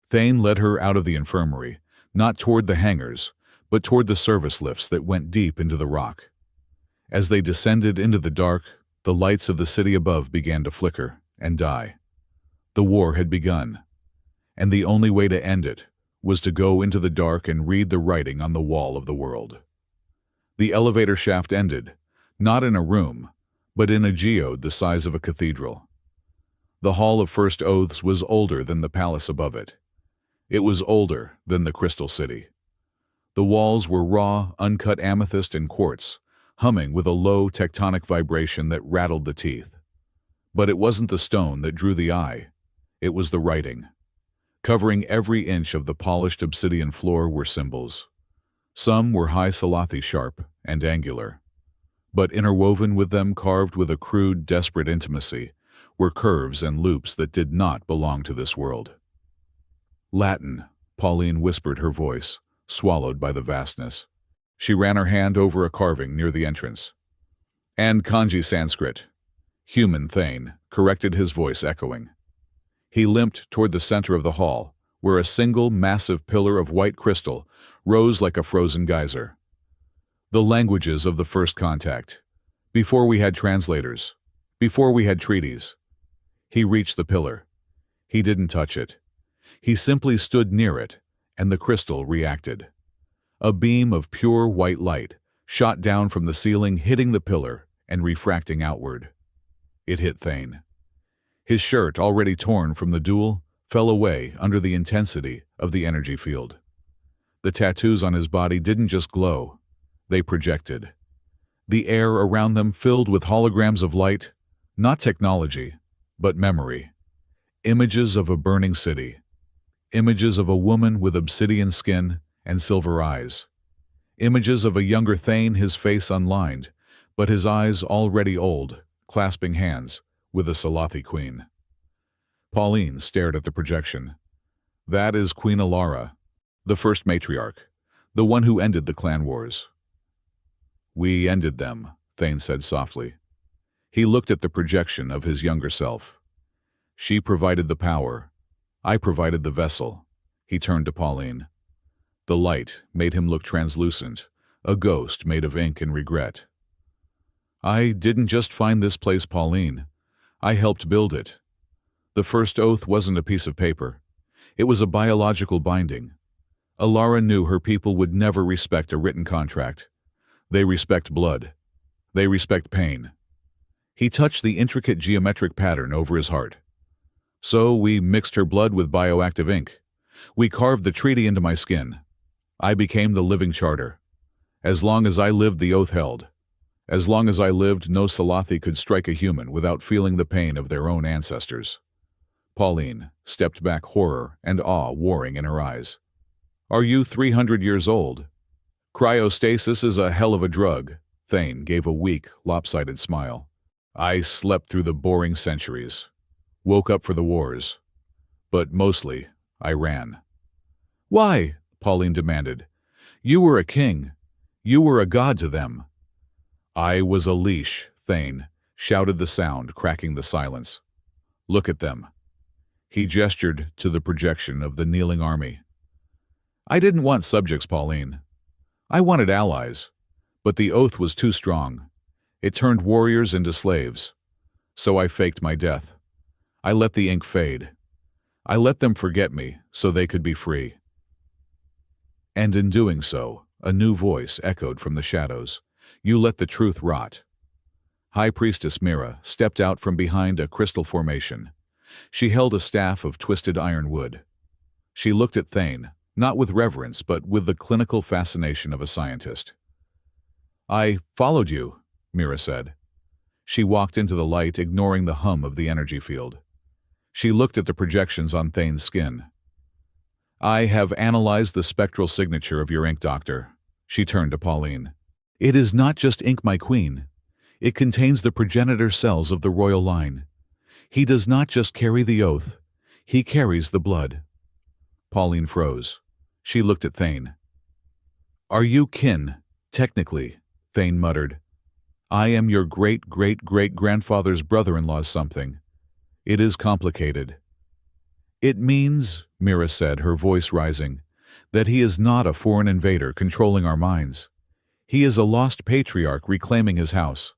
Thane led her out of the infirmary, not toward the hangars, but toward the service lifts that went deep into the rock. As they descended into the dark, the lights of the city above began to flicker and die. The war had begun, and the only way to end it was to go into the dark and read the writing on the wall of the world. The elevator shaft ended, not in a room, but in a geode the size of a cathedral. The Hall of First Oaths was older than the palace above it. It was older than the Crystal City. The walls were raw, uncut amethyst and quartz, humming with a low tectonic vibration that rattled the teeth. But it wasn't the stone that drew the eye. It was the writing. Covering every inch of the polished obsidian floor were symbols. Some were high Salathi sharp and angular. But interwoven with them, carved with a crude, desperate intimacy, were curves and loops that did not belong to this world. "Latin," Pauline whispered, her voice swallowed by the vastness. She ran her hand over a carving near the entrance. "And kanji Sanskrit." Human Thane corrected, his voice echoing. He limped toward the center of the hall, where a single massive pillar of white crystal rose like a frozen geyser. "The languages of the first contact. Before we had translators. Before we had treaties." He reached the pillar. He didn't touch it. He simply stood near it, and the crystal reacted. A beam of pure white light shot down from the ceiling, hitting the pillar and refracting outward. It hit Thane. His shirt, already torn from the duel, fell away under the intensity of the energy field. The tattoos on his body didn't just glow, they projected. The air around them filled with holograms of light, not technology, but memory. Images of a burning city. Images of a woman with obsidian skin and silver eyes. Images of a younger Thane, his face unlined, but his eyes already old, clasping hands with the Salathi queen. Pauline stared at the projection. That is Queen Alara, the first matriarch, the one who ended the clan wars. We ended them, Thane said softly. He looked at the projection of his younger self. She provided the power. I provided the vessel. He turned to Pauline. The light made him look translucent, a ghost made of ink and regret. I didn't just find this place, Pauline. I helped build it. The first oath wasn't a piece of paper. It was a biological binding. Alara knew her people would never respect a written contract. They respect blood. They respect pain. He touched the intricate geometric pattern over his heart. So we mixed her blood with bioactive ink. We carved the treaty into my skin. I became the living charter. As long as I lived, the oath held. As long as I lived, no Salathi could strike a human without feeling the pain of their own ancestors. Pauline stepped back, horror and awe warring in her eyes. Are you 300 years old? Cryostasis is a hell of a drug. Thane gave a weak, lopsided smile. I slept through the boring centuries. Woke up for the wars. But mostly, I ran. Why? Pauline demanded. You were a king. You were a god to them. I was a leash, Thane shouted, the sound cracking the silence. Look at them. He gestured to the projection of the kneeling army. I didn't want subjects, Pauline. I wanted allies. But the oath was too strong. It turned warriors into slaves. So I faked my death. I let the ink fade. I let them forget me so they could be free. And in doing so, a new voice echoed from the shadows. You let the truth rot. High Priestess Mira stepped out from behind a crystal formation. She held a staff of twisted iron wood. She looked at Thane, not with reverence but with the clinical fascination of a scientist. I followed you, Mira said. She walked into the light, ignoring the hum of the energy field. She looked at the projections on Thane's skin. I have analyzed the spectral signature of your ink, Doctor. She turned to Pauline. It is not just ink, my queen. It contains the progenitor cells of the royal line. He does not just carry the oath. He carries the blood. Pauline froze. She looked at Thane. Are you kin? Technically, Thane muttered. I am your great-great-great-grandfather's brother-in-law's something. It is complicated. It means, Mira said, her voice rising, that he is not a foreign invader controlling our minds. He is a lost patriarch reclaiming his house.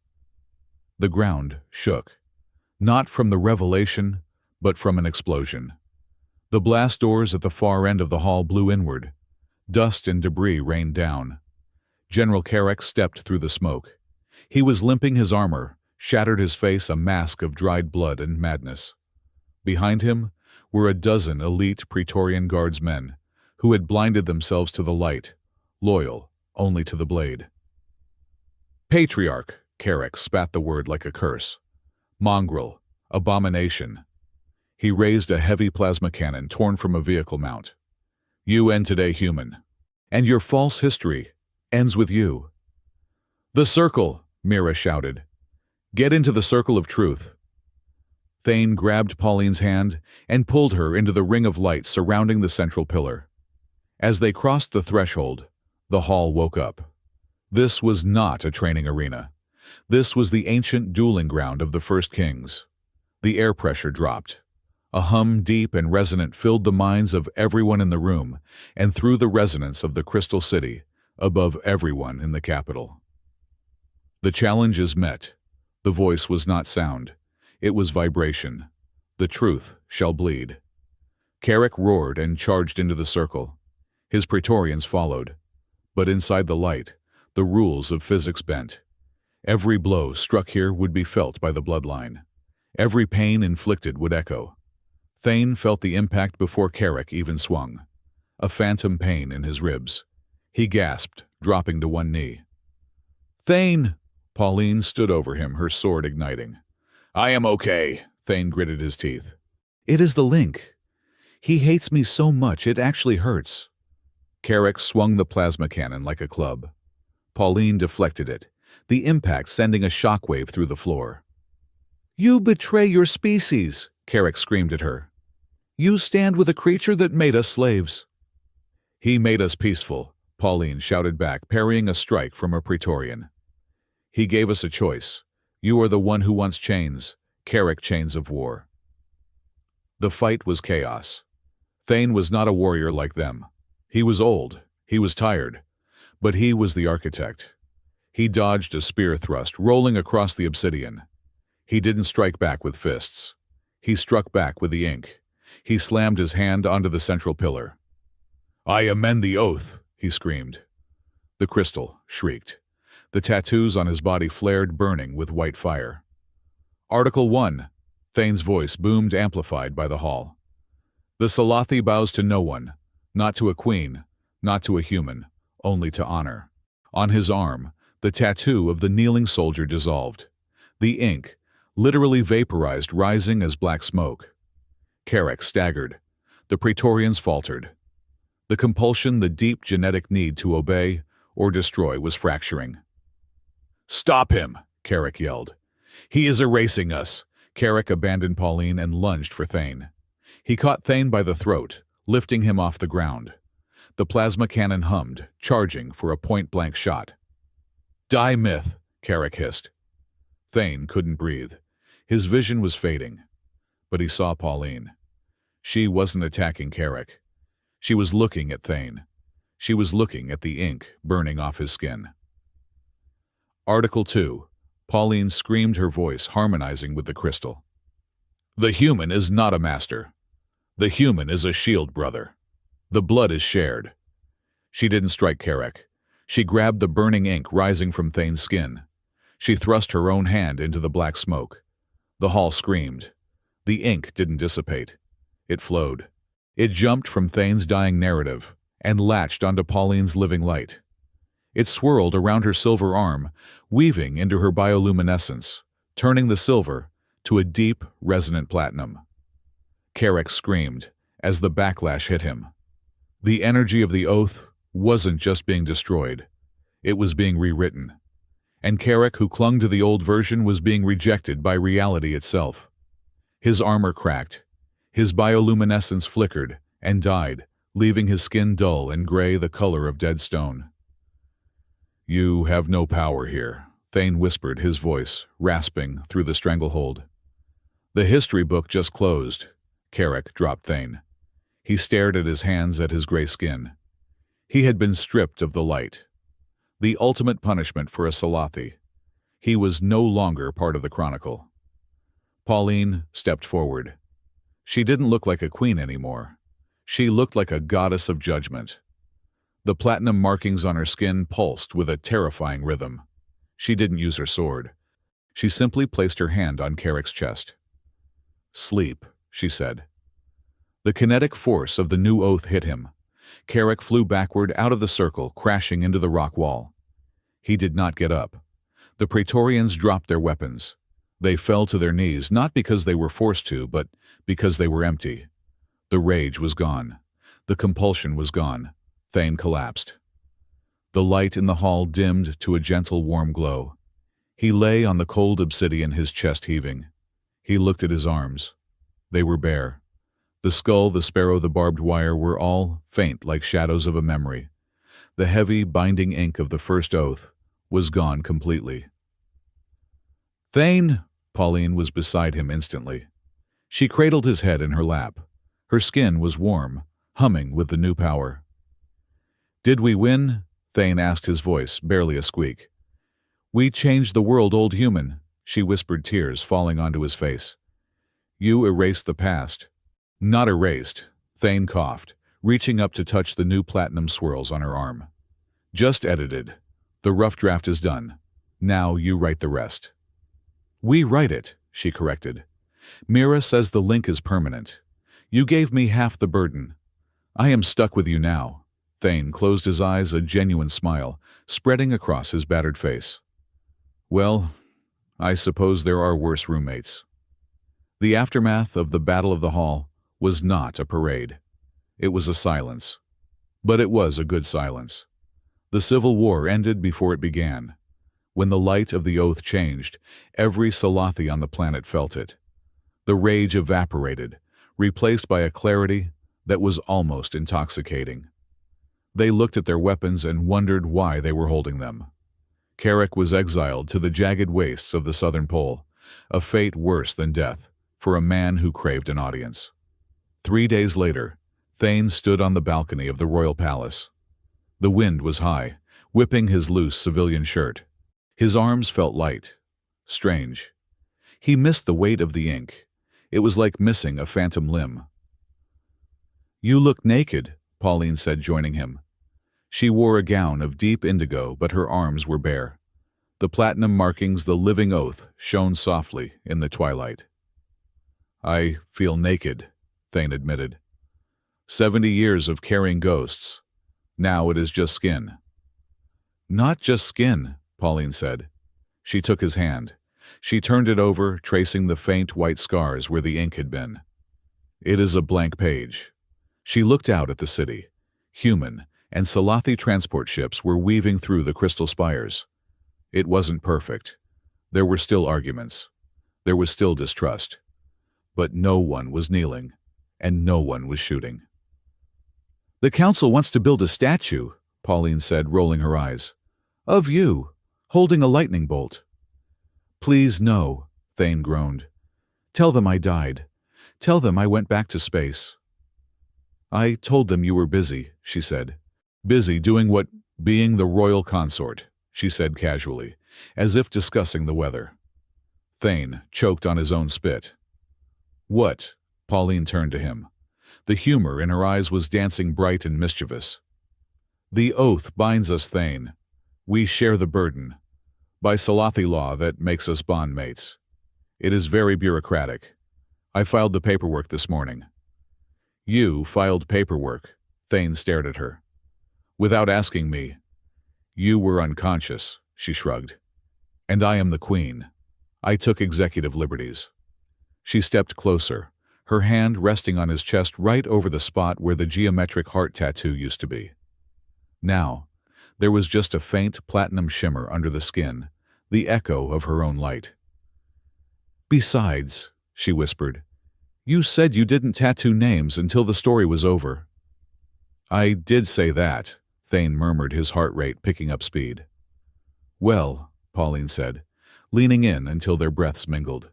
The ground shook, not from the revelation, but from an explosion. The blast doors at the far end of the hall blew inward. Dust and debris rained down. General Carrick stepped through the smoke. He was limping, his armor shattered, his face a mask of dried blood and madness. Behind him were a dozen elite Praetorian guardsmen who had blinded themselves to the light, loyal only to the blade. Patriarch, Carrick spat the word like a curse. Mongrel, abomination. He raised a heavy plasma cannon torn from a vehicle mount. You end today, human. And your false history ends with you. The circle, Mira shouted. Get into the circle of truth. Thane grabbed Pauline's hand and pulled her into the ring of light surrounding the central pillar. As they crossed the threshold, the hall woke up. This was not a training arena. This was the ancient dueling ground of the first kings. The air pressure dropped. A hum deep and resonant filled the minds of everyone in the room, and through the resonance of the Crystal City, above everyone in the capital. The challenge is met. The voice was not sound. It was vibration. The truth shall bleed. Carrick roared and charged into the circle. His Praetorians followed. But inside the light, the rules of physics bent. Every blow struck here would be felt by the bloodline. Every pain inflicted would echo. Thane felt the impact before Carrick even swung. A phantom pain in his ribs. He gasped, dropping to one knee. "Thane!" Pauline stood over him, her sword igniting. "I am okay," Thane gritted his teeth. "It is the link. He hates me so much it actually hurts." Carrick swung the plasma cannon like a club. Pauline deflected it, the impact sending a shockwave through the floor. "You betray your species," Carrick screamed at her. "You stand with a creature that made us slaves." "He made us peaceful," Pauline shouted back, parrying a strike from a Praetorian. "He gave us a choice. You are the one who wants chains, Carrick chains of war." The fight was chaos. Thane was not a warrior like them. He was old, he was tired, but he was the architect. He dodged a spear thrust, rolling across the obsidian. He didn't strike back with fists. He struck back with the ink. He slammed his hand onto the central pillar. "I amend the oath," he screamed. The crystal shrieked. The tattoos on his body flared, burning with white fire. "Article 1, Thane's voice boomed, amplified by the hall. "The scifi bows to no one, not to a queen, not to a human, only to honor." On his arm, the tattoo of the kneeling soldier dissolved. The ink, literally vaporized, rising as black smoke. Carrick staggered. The Praetorians faltered. The compulsion, the deep genetic need to obey or destroy, was fracturing. "Stop him!" Carrick yelled. "He is erasing us!" Carrick abandoned Pauline and lunged for Thane. He caught Thane by the throat, lifting him off the ground. The plasma cannon hummed, charging for a point-blank shot. "Die, myth!" Carrick hissed. Thane couldn't breathe. His vision was fading. But he saw Pauline. She wasn't attacking Carrick. She was looking at Thane. She was looking at the ink burning off his skin. Article 2. Pauline screamed, her voice harmonizing with the crystal. "The human is not a master. The human is a shield brother. The blood is shared." She didn't strike Carrick. She grabbed the burning ink rising from Thane's skin. She thrust her own hand into the black smoke. The hall screamed. The ink didn't dissipate. It flowed. It jumped from Thane's dying narrative and latched onto Pauline's living light. It swirled around her silver arm, weaving into her bioluminescence, turning the silver to a deep, resonant platinum. Carrick screamed as the backlash hit him. The energy of the oath wasn't just being destroyed. It was being rewritten. And Carrick, who clung to the old version, was being rejected by reality itself. His armor cracked. His bioluminescence flickered and died, leaving his skin dull and gray, the color of dead stone. "You have no power here," Thane whispered, his voice rasping through the stranglehold. "The history book just closed." Carrick dropped Thane. He stared at his hands, at his gray skin. He had been stripped of the light. The ultimate punishment for a scifi. He was no longer part of the chronicle. Pauline stepped forward. She didn't look like a queen anymore. She looked like a goddess of judgment. The platinum markings on her skin pulsed with a terrifying rhythm. She didn't use her sword. She simply placed her hand on Carrick's chest. "Sleep," she said. The kinetic force of the new oath hit him. Carrick flew backward out of the circle, crashing into the rock wall. He did not get up. The Praetorians dropped their weapons. They fell to their knees, not because they were forced to, but because they were empty. The rage was gone. The compulsion was gone. Thane collapsed. The light in the hall dimmed to a gentle, warm glow. He lay on the cold obsidian, his chest heaving. He looked at his arms. They were bare. The skull, the sparrow, the barbed wire were all faint like shadows of a memory. The heavy, binding ink of the first oath was gone completely. "Thane!" Pauline was beside him instantly. She cradled his head in her lap. Her skin was warm, humming with the new power. "Did we win?" Thane asked, his voice barely a squeak. "We changed the world, old human," she whispered, tears falling onto his face. "You erased the past." "Not erased," Thane coughed, reaching up to touch the new platinum swirls on her arm. Just edited. The rough draft is done. Now you write the rest. We write it, she corrected. Mira says the link is permanent. You gave me half the burden. I am stuck with you now. Thane closed his eyes, a genuine smile spreading across his battered face. Well, I suppose there are worse roommates. The aftermath of the Battle of the Hall was not a parade. It was a silence. But it was a good silence. The Civil War ended before it began. When the light of the oath changed, every Scifi on the planet felt it. The rage evaporated, replaced by a clarity that was almost intoxicating. They looked at their weapons and wondered why they were holding them. Carrick was exiled to the jagged wastes of the southern pole, a fate worse than death for a man who craved an audience. 3 days later, Thane stood on the balcony of the royal palace. The wind was high, whipping his loose civilian shirt. His arms felt light, strange. He missed the weight of the ink. It was like missing a phantom limb. You look naked, Pauline said, joining him. She wore a gown of deep indigo, but her arms were bare. The platinum markings, the living oath, shone softly in the twilight. I feel naked, Thane admitted. 70 years of carrying ghosts. Now it is just skin. Not just skin, Pauline said. She took his hand. She turned it over, tracing the faint white scars where the ink had been. It is a blank page. She looked out at the city. Human and Scifi transport ships were weaving through the crystal spires. It wasn't perfect. There were still arguments. There was still distrust. But no one was kneeling, and no one was shooting. The council wants to build a statue, Pauline said, rolling her eyes. Of you, holding a lightning bolt. Please no, Thane groaned. Tell them I died. Tell them I went back to space. I told them you were busy, she said. Busy doing what? Being the royal consort, she said casually, as if discussing the weather. Thane choked on his own spit. What? Pauline turned to him. The humor in her eyes was dancing bright and mischievous. The oath binds us, Thane. We share the burden. By Scifi law, that makes us bondmates. It is very bureaucratic. I filed the paperwork this morning. You filed paperwork, Thane stared at her. Without asking me. You were unconscious, she shrugged. And I am the queen. I took executive liberties. She stepped closer, her hand resting on his chest right over the spot where the geometric heart tattoo used to be. Now, there was just a faint platinum shimmer under the skin, the echo of her own light. Besides, she whispered, you said you didn't tattoo names until the story was over. I did say that, Thane murmured, his heart rate picking up speed. Well, Pauline said, leaning in until their breaths mingled.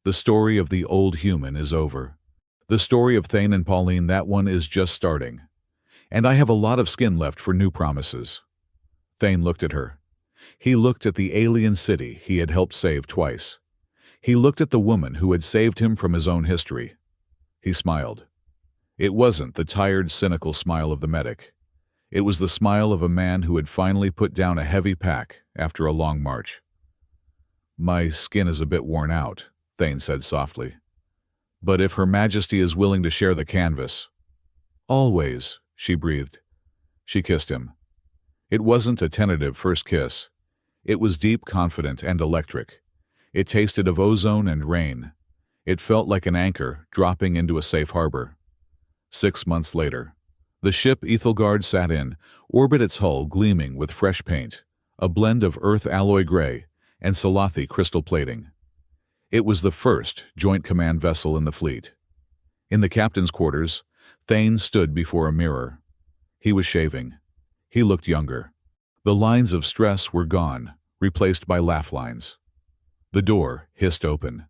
The story of the old human is over. The story of Thane and Pauline, that one is just starting. And I have a lot of skin left for new promises. Thane looked at her. He looked at the alien city he had helped save twice. He looked at the woman who had saved him from his own history. He smiled. It wasn't the tired, cynical smile of the medic. It was the smile of a man who had finally put down a heavy pack after a long march. My skin is a bit worn out, Thane said softly. But if Her Majesty is willing to share the canvas... Always, she breathed. She kissed him. It wasn't a tentative first kiss. It was deep, confident, and electric. It tasted of ozone and rain. It felt like an anchor dropping into a safe harbor. 6 months later, the ship Ethelgard sat in, orbit its hull gleaming with fresh paint, a blend of earth alloy gray and Scifi crystal plating. It was the first joint command vessel in the fleet. In the captain's quarters, Thane stood before a mirror. He was shaving. He looked younger. The lines of stress were gone, replaced by laugh lines. The door hissed open.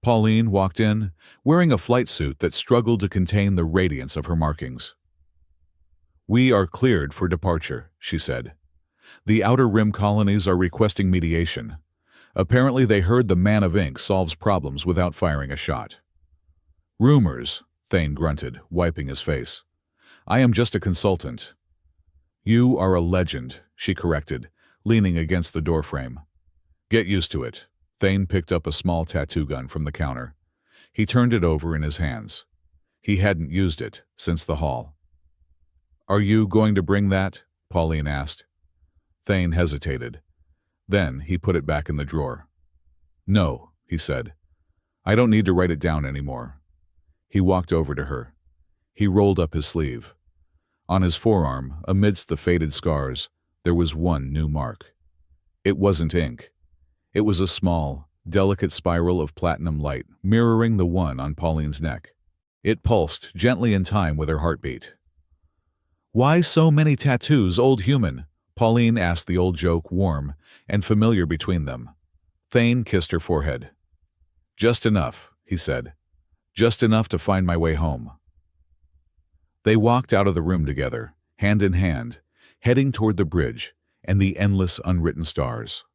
Pauline walked in, wearing a flight suit that struggled to contain the radiance of her markings. We are cleared for departure, she said. The Outer Rim colonies are requesting mediation. Apparently they heard the Man of Ink solves problems without firing a shot. Rumors, Thane grunted, wiping his face. I am just a consultant. You are a legend, she corrected, leaning against the doorframe. Get used to it. Thane picked up a small tattoo gun from the counter. He turned it over in his hands. He hadn't used it since the hall. Are you going to bring that? Pauline asked. Thane hesitated. Then he put it back in the drawer. No, he said. I don't need to write it down anymore. He walked over to her. He rolled up his sleeve. On his forearm, amidst the faded scars, there was one new mark. It wasn't ink. It was a small, delicate spiral of platinum light, mirroring the one on Pauline's neck. It pulsed gently in time with her heartbeat. Why so many tattoos, old human? Pauline asked, the old joke warm and familiar between them. Thane kissed her forehead. Just enough, he said. Just enough to find my way home. They walked out of the room together, hand in hand, heading toward the bridge and the endless unwritten stars.